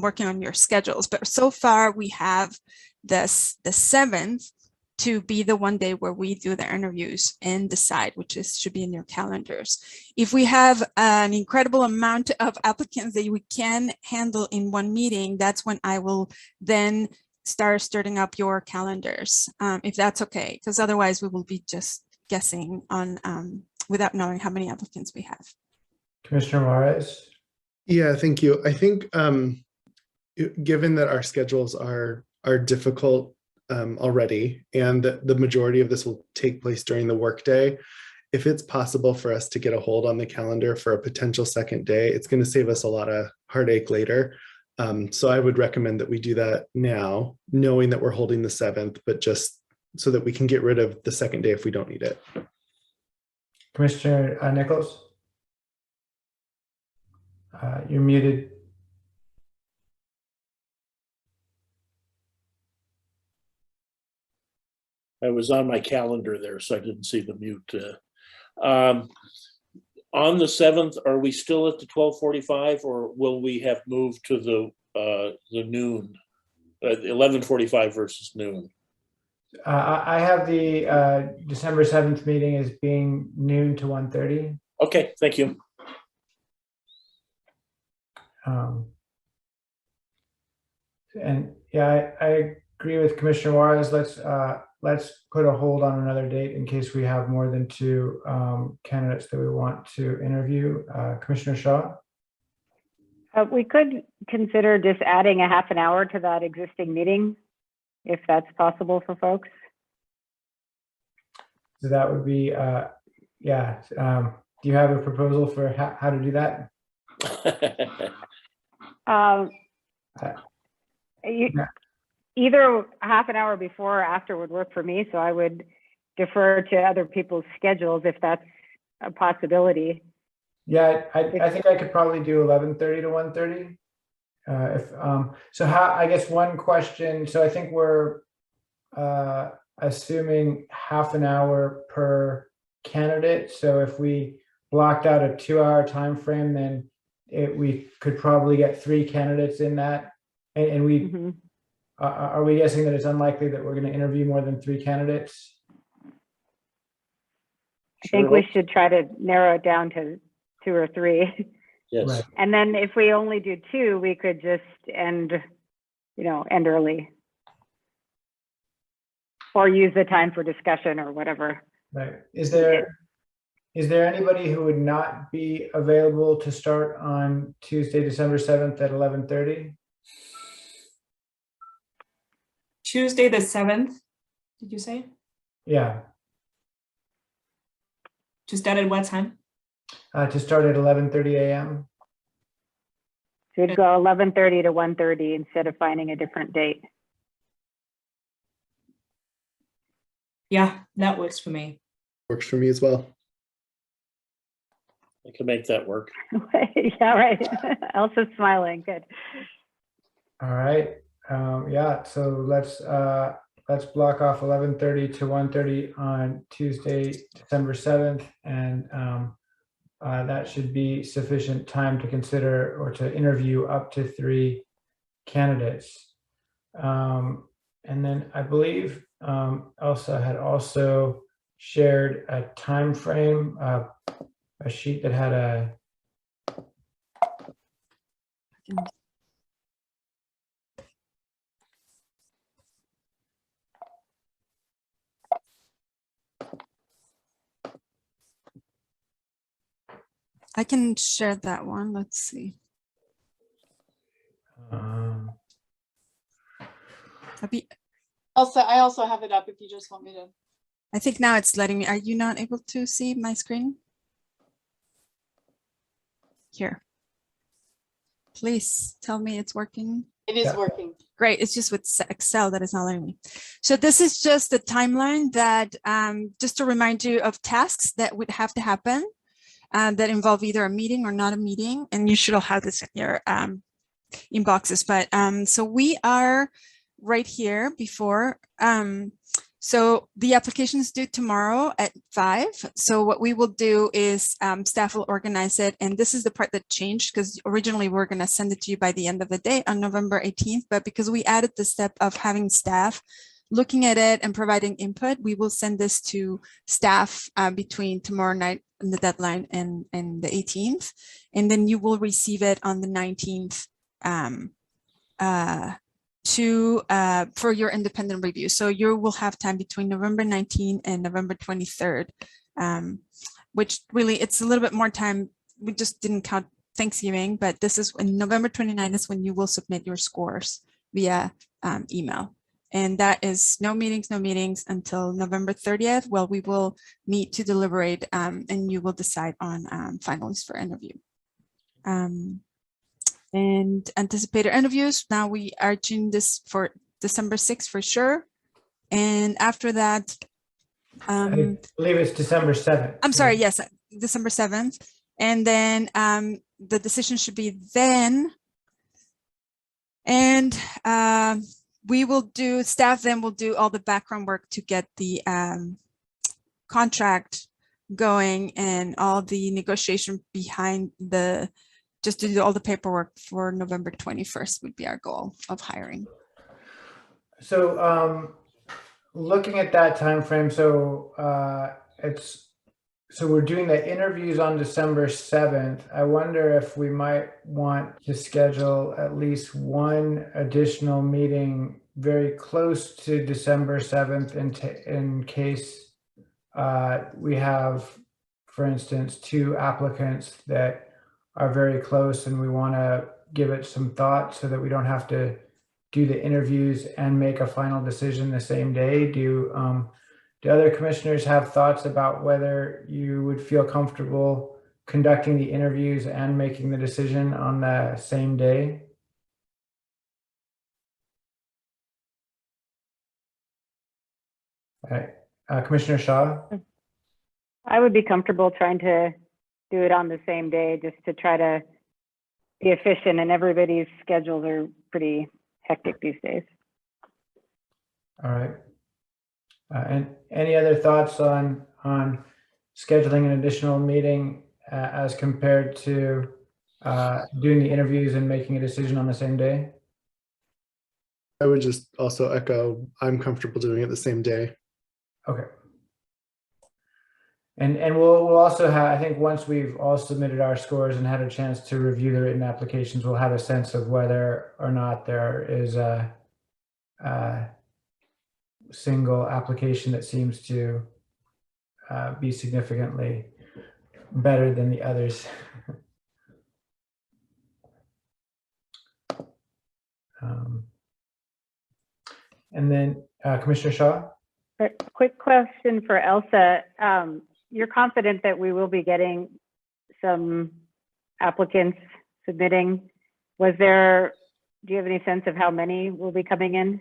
working on your schedules. But so far we have the 7th to be the one day where we do the interviews and decide, which should be in your calendars. If we have an incredible amount of applicants that we can handle in one meeting, that's when I will then start stirring up your calendars, if that's okay, because otherwise we will be just guessing on without knowing how many applicants we have. Commissioner Juarez? Yeah, thank you. I think given that our schedules are difficult already, and that the majority of this will take place during the workday, if it's possible for us to get a hold on the calendar for a potential second day, it's going to save us a lot of heartache later. So I would recommend that we do that now, knowing that we're holding the 7th, but just so that we can get rid of the second day if we don't need it. Commissioner Nichols? You're muted. I was on my calendar there, so I didn't see the mute. On the 7th, are we still at the 12:45, or will we have moved to the noon, 11:45 versus noon? I have the December 7th meeting as being noon to 1:30. Okay, thank you. And yeah, I agree with Commissioner Juarez. Let's put a hold on another date in case we have more than 2 candidates that we want to interview. Commissioner Shaw? We could consider just adding a half an hour to that existing meeting, if that's possible for folks. So that would be, yeah. Do you have a proposal for how to do that? Either half an hour before or after would work for me, so I would defer to other people's schedules if that's a possibility. Yeah, I think I could probably do 11:30 to 1:30. So I guess one question, so I think we're assuming half an hour per candidate. So if we blocked out a 2-hour time frame, then we could probably get 3 candidates in that. And we are we guessing that it's unlikely that we're going to interview more than 3 candidates? I think we should try to narrow it down to 2 or 3. Yes. Right. And then if we only do 2, we could just end early. Or use the time for discussion or whatever. Right. Is there anybody who would not be available to start on Tuesday, December 7th at 11:30? Tuesday the 7th, did you say? Yeah, To start at what time? to start at 11:30 a.m. Should go 11:30 to 1:30 instead of finding a different date. Yeah, that works for me. Works for me as well. I can make that work. Yeah, right. Elsa's smiling. Good. All right. Yeah, so let's block off 11:30 to 1:30 on Tuesday, December 7th, and that should be sufficient time to consider or to interview up to 3 candidates. And then I believe Elsa had also shared a time frame, a sheet that had a I can share that one. Let's see. Also, I also have it up if you just want me to. I think now it's letting me. Are you not able to see my screen? Here. Please tell me it's working. It is working. Great. It's just with Excel that is not letting me. So this is just the timeline that just to remind you of tasks that would have to happen that involve either a meeting or not a meeting. And you should all have this in your inboxes. But so we are right here before. So the application is due tomorrow at 5. So what we will do is staff will organize it. And this is the part that changed because originally we're going to send it to you by the end of the day on November 18th. But because we added the step of having staff looking at it and providing input, we will send this to staff between tomorrow night and the deadline and the 18th. And then you will receive it on the 19th for your independent review. So you will have time between November 19th and November 23rd, which really it's a little bit more time. We just didn't count Thanksgiving, but this is when November 29th is when you will submit your scores via email. And that is no meetings until November 30th. Well, we will meet to deliberate and you will decide on finalists for interview. And anticipated interviews. Now we are doing this for December 6th for sure. And after that, I believe it's December 7th. I'm sorry, yes, December 7th. And then the decision should be then. And we will do, staff then will do all the background work to get the contract going and all the negotiation behind the, just to do all the paperwork for November 21st would be our goal of hiring. So looking at that time frame, so we're doing the interviews on December 7th. I wonder if we might want to schedule at least one additional meeting very close to December 7th in case we have, for instance, 2 applicants that are very close and we want to give it some thought so that we don't have to do the interviews and make a final decision the same day. Do other commissioners have thoughts about whether you would feel comfortable conducting the interviews and making the decision on the same day? All right, Commissioner Shaw? I would be comfortable trying to do it on the same day just to try to be efficient, and everybody's schedules are pretty hectic these days. All right. And any other thoughts on scheduling an additional meeting as compared to doing the interviews and making a decision on the same day? I would just also echo, I'm comfortable doing it the same day. Okay. And we'll also have, I think once we've all submitted our scores and had a chance to review the written applications, we'll have a sense of whether or not there is a single application that seems to be significantly better than the others. And then Commissioner Shaw? A quick question for Elsa. You're confident that we will be getting some applicants submitting. Do you have any sense of how many will be coming in?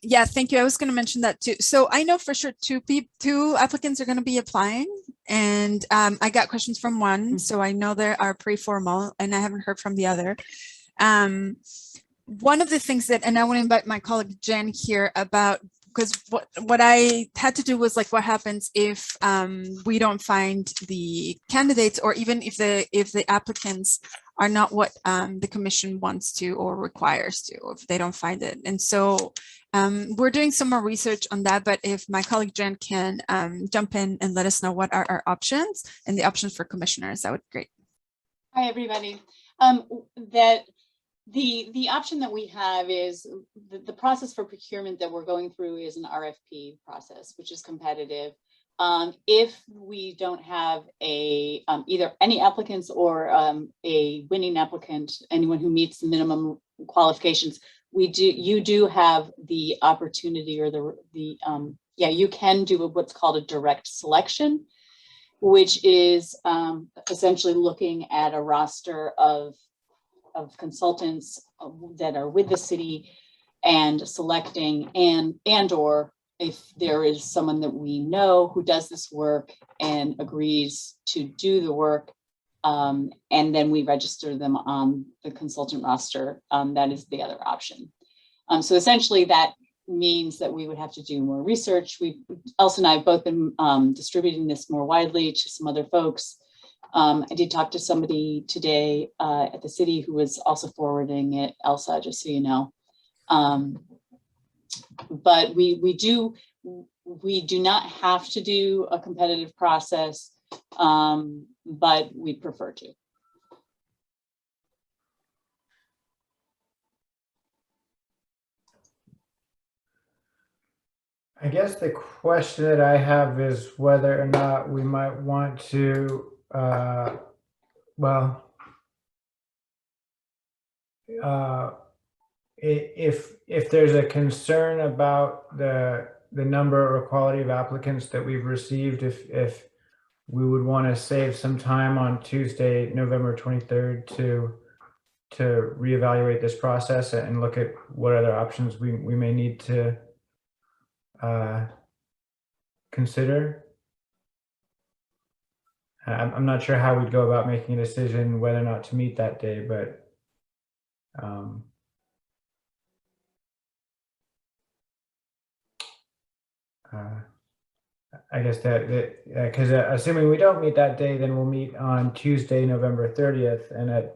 Yeah, thank you. I was going to mention that too. So I know for sure two applicants are going to be applying, and I got questions from one, so I know they are pretty formal, and I haven't heard from the other. One of the things that, and I want to invite my colleague Jen here about, because what I had to do was like, what happens if we don't find the candidates, or even if the applicants are not what the commission wants to or requires to, or if they don't find it. And so we're doing some more research on that, but if my colleague Jen can jump in and let us know what are our options and the options for commissioners, that would be great. Hi, everybody. The option that we have is the process for procurement that we're going through is an RFP process, which is competitive. If we don't have either any applicants or a winning applicant, anyone who meets the minimum qualifications, you do have the opportunity, or you can do what's called a direct selection, which is essentially looking at a roster of consultants that are with the city and selecting and or if there is someone that we know who does this work and agrees to do the work, and then we register them on the consultant roster. That is the other option. So essentially that means that we would have to do more research. Elsa and I have both been distributing this more widely to some other folks. I did talk to somebody today at the city who was also forwarding it, Elsa, just so you know. But we do not have to do a competitive process, but we prefer to. I guess the question that I have is whether or not we might want to, if there's a concern about the number or quality of applicants that we've received, if we would want to save some time on Tuesday, November 23rd to reevaluate this process and look at what other options we may need to consider. I'm not sure how we'd go about making a decision whether or not to meet that day, but I guess that because assuming we don't meet that day, then we'll meet on Tuesday, November 30th, and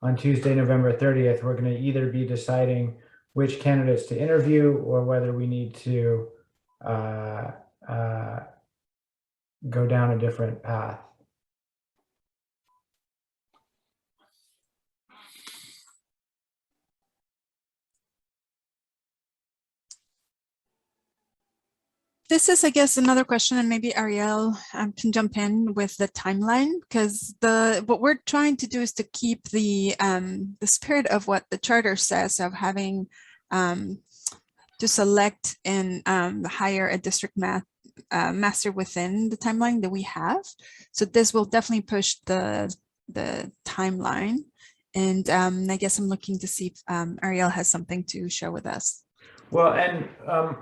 on Tuesday, November 30th, we're going to either be deciding which candidates to interview or whether we need to go down a different path. This is, I guess, another question, and maybe Ariel can jump in with the timeline, because what we're trying to do is to keep the spirit of what the charter says of having to select and hire a district master within the timeline that we have. So this will definitely push the timeline, and I guess I'm looking to see if Ariel has something to share with us. Well, and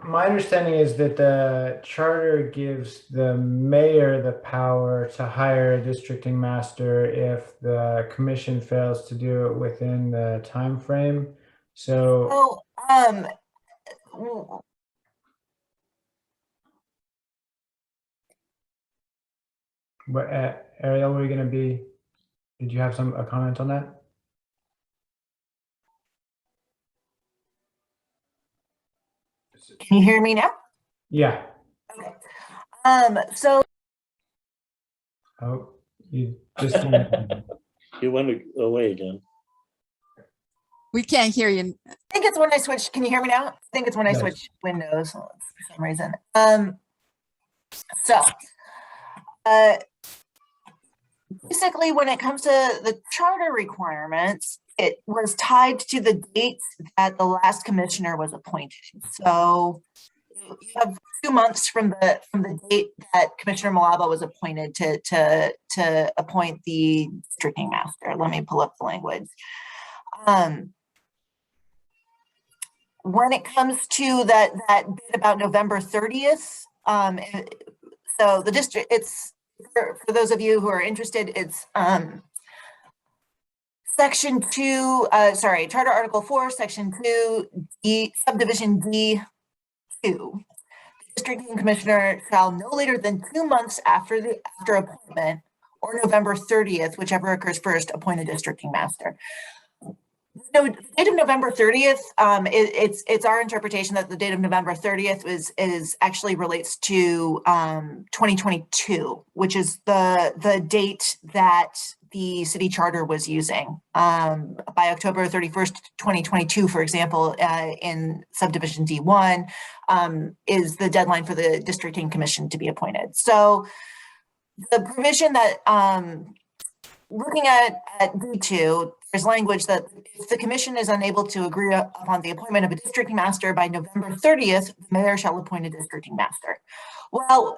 my understanding is that the charter gives the mayor the power to hire a districting master if the commission fails to do it within the time frame. So, Ariel, were you going to be? Did you have a comment on that? Can you hear me now? Yeah. Okay. So. Oh, you just. You went away again. We can't hear you. I think it's when I switch. Can you hear me now? I think it's when I switch windows for some reason. Basically, when it comes to the charter requirements, it was tied to the dates that the last commissioner was appointed. So have 2 months from the date that Commissioner Milova was appointed to appoint the districting master. Let me pull up the language. When it comes to that bit about November 30th, so the district, it's for those of you who are interested, it's Section 2, Charter Article 4, Section 2, Subdivision D2. The districting commissioner shall no later than 2 months after appointment or November 30th, whichever occurs first, appoint a districting master. No, the date of November 30th, it's our interpretation that the date of November 30th is actually relates to 2022, which is the date that the city charter was using. By October 31st, 2022, for example, in subdivision D1, is the deadline for the districting commission to be appointed. So the provision that looking at D2, there's language that if the commission is unable to agree upon the appointment of a districting master by November 30th, the mayor shall appoint a districting master. Well,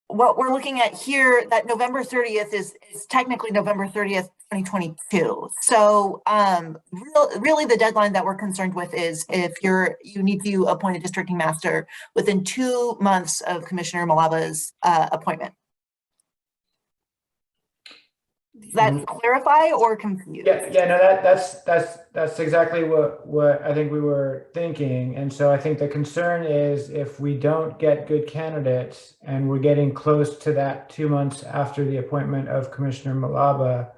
what we're looking at here, that November 30th is technically November 30th, 2022. So really the deadline that we're concerned with is if you need to appoint a districting master within 2 months of Commissioner Milova's appointment. Does that clarify or confuse? Yeah, no, that's exactly what I think we were thinking. And so I think the concern is if we don't get good candidates and we're getting close to that 2 months after the appointment of Commissioner Milova,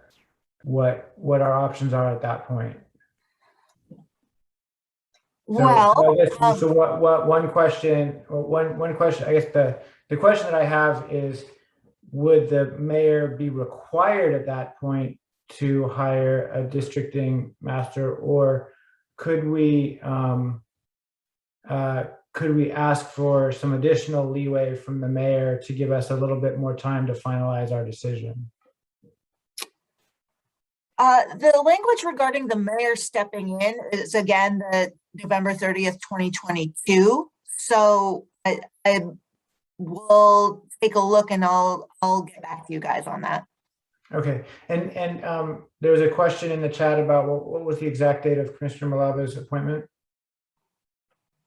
what our options are at that point. So one question, I guess the question that I have is, would the mayor be required at that point to hire a districting master, or could we ask for some additional leeway from the mayor to give us a little bit more time to finalize our decision? The language regarding the mayor stepping in is again the November 30th, 2022. So I will take a look and I'll get back to you guys on that. Okay, and there was a question in the chat about what was the exact date of Commissioner Milova's appointment?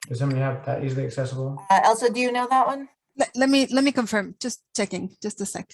Does somebody have that easily accessible? Elsa, do you know that one? Let me confirm. Just checking. Just a sec.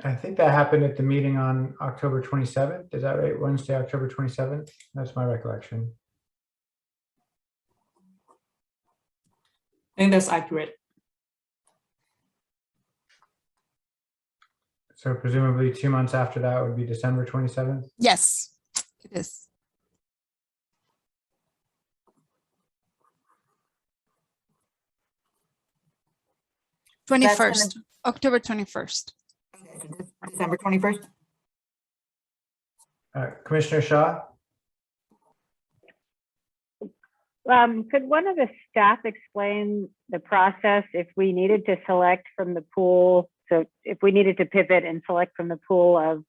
I think that happened at the meeting on October 27th. Is that right? Wednesday, October 27th? That's my recollection. I think that's accurate. So presumably 2 months after that would be December 27th? Yes, it is. October 21st. December 21st. Commissioner Shaw? Could one of the staff explain the process if we needed to select from the pool? So if we needed to pivot and select from the pool of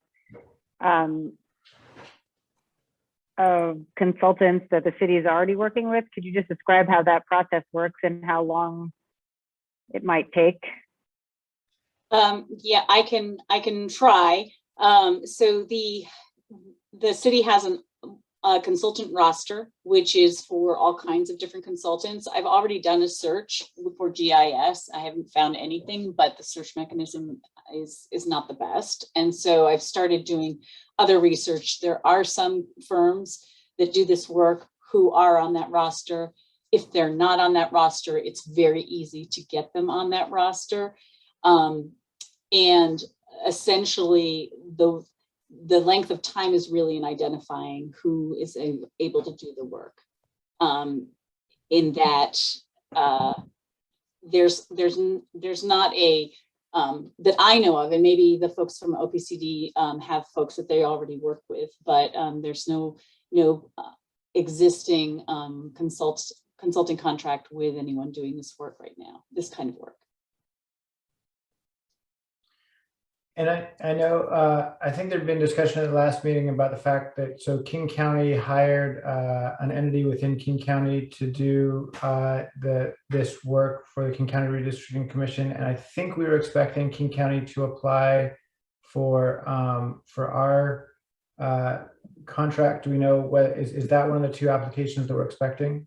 consultants that the city is already working with, could you just describe how that process works and how long it might take? Yeah, I can try. So the city has a consultant roster, which is for all kinds of different consultants. I've already done a search for GIS. I haven't found anything, but the search mechanism is not the best. And so I've started doing other research. There are some firms that do this work who are on that roster. If they're not on that roster, it's very easy to get them on that roster. And essentially the length of time is really in identifying who is able to do the work. In that there's not a that I know of, and maybe the folks from OPCD have folks that they already work with, but there's no existing consulting contract with anyone doing this work right now, this kind of work. And I know, I think there'd been discussion at the last meeting about the fact that, so King County hired an entity within King County to do this work for the King County Redistricting Commission. And I think we were expecting King County to apply for our contract. Do we know what, is that one of the 2 applications that we're expecting?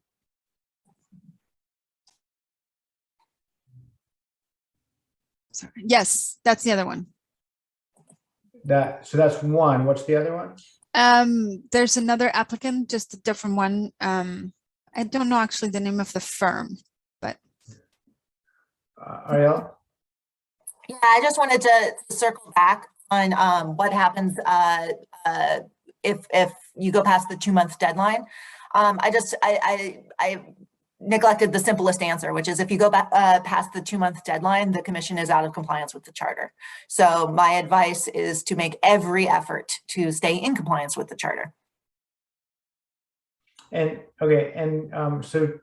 Sorry. Yes, that's the other one. So that's one. What's the other one? There's another applicant, just a different one. I don't know actually the name of the firm, but. Ariel? Yeah, I just wanted to circle back on what happens if you go past the 2-month deadline. I neglected the simplest answer, which is if you go back past the 2-month deadline, the commission is out of compliance with the charter. So my advice is to make every effort to stay in compliance with the charter. And okay, and so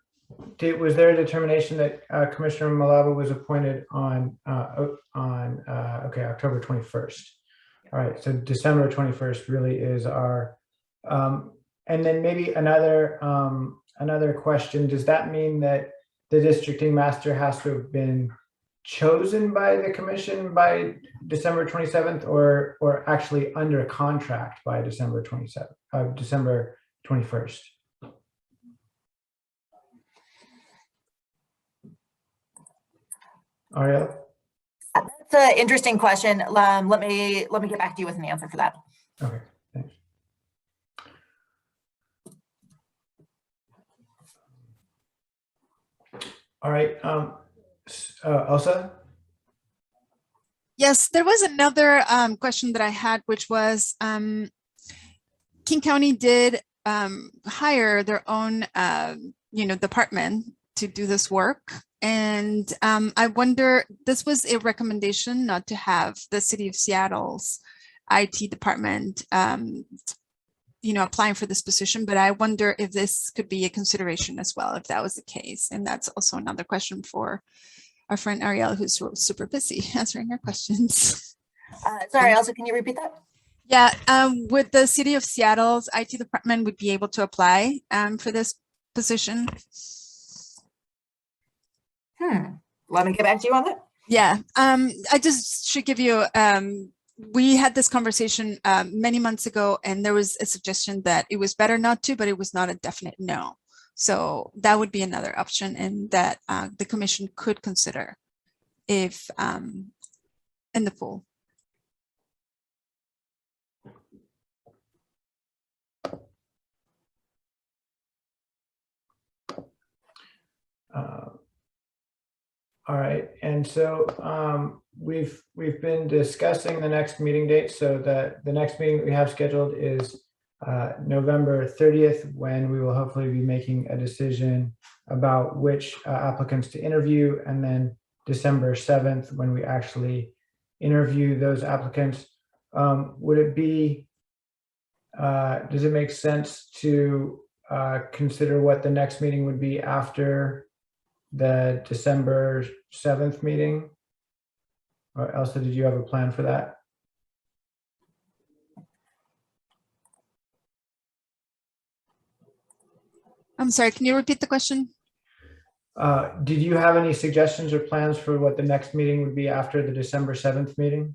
was there a determination that Commissioner Milova was appointed on October 21st? All right, so December 21st really is our, and then maybe another question, does that mean that the districting master has to have been chosen by the commission by December 27th or actually under contract by December 21st? Ariel? That's an interesting question. Let me get back to you with an answer for that. Okay, thanks. All right, Elsa? Yes, there was another question that I had, which was King County did hire their own, department to do this work. And I wonder, this was a recommendation not to have the City of Seattle's IT department, applying for this position, but I wonder if this could be a consideration as well, if that was the case. And that's also another question for our friend Ariel, who's super busy answering our questions. Sorry, Elsa, can you repeat that? Yeah, would the City of Seattle's IT department would be able to apply for this position? Let me get back to you on that. Yeah, I just should give you, we had this conversation many months ago, and there was a suggestion that it was better not to, but it was not a definite no. So that would be another option, and that the commission could consider if in the pool. All right, and so we've been discussing the next meeting date. So the next meeting that we have scheduled is November 30th, when we will hopefully be making a decision about which applicants to interview, and then December 7th, when we actually interview those applicants. Would it be, does it make sense to consider what the next meeting would be after the December 7th meeting? Or Elsa, did you have a plan for that? I'm sorry, can you repeat the question? Did you have any suggestions or plans for what the next meeting would be after the December 7th meeting?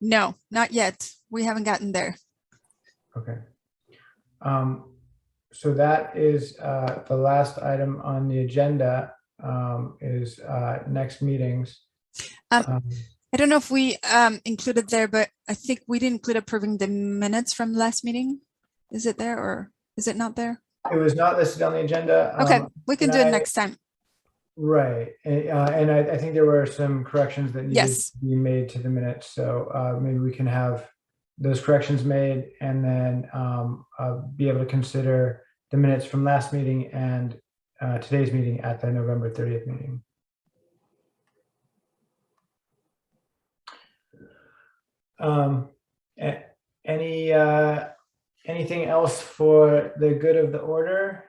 No, not yet. We haven't gotten there. Okay. So that is the last item on the agenda, is next meetings. I don't know if we included there, but I think we didn't include approving the minutes from last meeting. Is it there or is it not there? It was not listed on the agenda. Okay, we can do it next time. Right. And I think there were some corrections that needed Yes. to be made to the minutes. So maybe we can have those corrections made, and then be able to consider the minutes from last meeting and today's meeting at the November 30th meeting. anything else for the good of the order?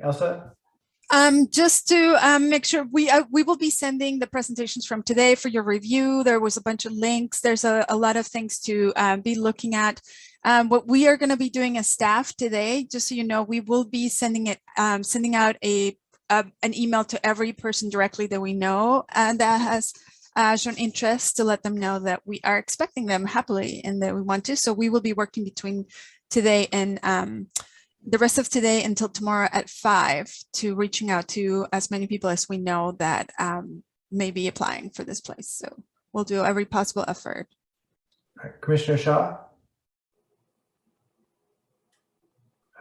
Elsa? Just to make sure we will be sending the presentations from today for your review. There was a bunch of links. There's a lot of things to be looking at. What we are going to be doing as staff today, just so you know, we will be sending out an email to every person directly that we know and that has shown interest, to let them know that we are expecting them happily and that we want to. So we will be working between today and the rest of today until tomorrow at 5 to reaching out to as many people as we know that may be applying for this place. So we'll do every possible effort. All right, Commissioner Shaw?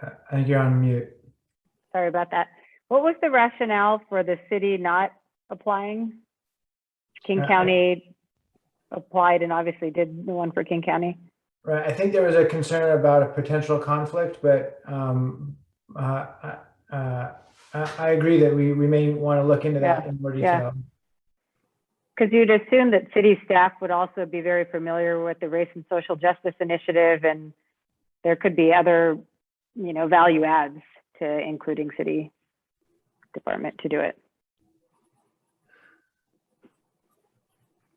I think you're on mute. Sorry about that. What was the rationale for the city not applying? King County applied and obviously did the one for King County. Right. I think there was a concern about a potential conflict, but I agree that we may want to look into that in more detail. Because you'd assume that city staff would also be very familiar with the Race and Social Justice Initiative, and there could be other, value adds to including city department to do it.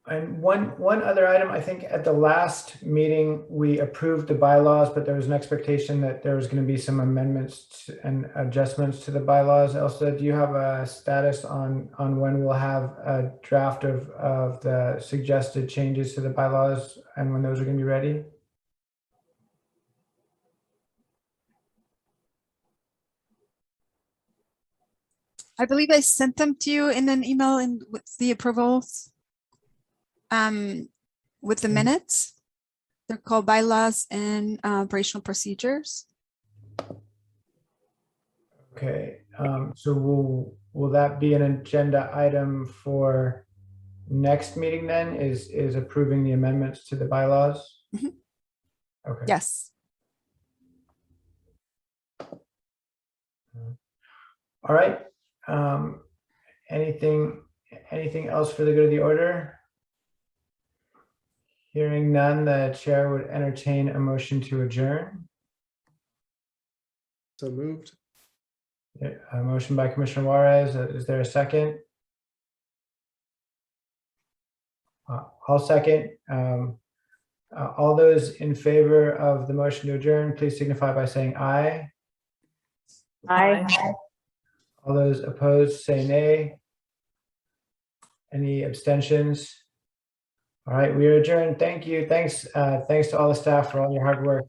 And one other item, I think at the last meeting, we approved the bylaws, but there was an expectation that there was going to be some amendments and adjustments to the bylaws. Elsa, do you have a status on when we'll have a draft of the suggested changes to the bylaws and when those are going to be ready? I believe I sent them to you in an email with the approvals. With the minutes. They're called bylaws and operational procedures. Okay, so will that be an agenda item for next meeting then? Is approving the amendments to the bylaws? Mm-hmm. Okay. Yes. All right. Anything else for the good of the order? Hearing none, the chair would entertain a motion to adjourn. So moved. A motion by Commissioner Juarez. Is there a second? I'll second. All those in favor of the motion to adjourn, please signify by saying aye. Aye. All those opposed, say nay. Any abstentions? All right, we are adjourned. Thank you. Thanks to all the staff for all your hard work.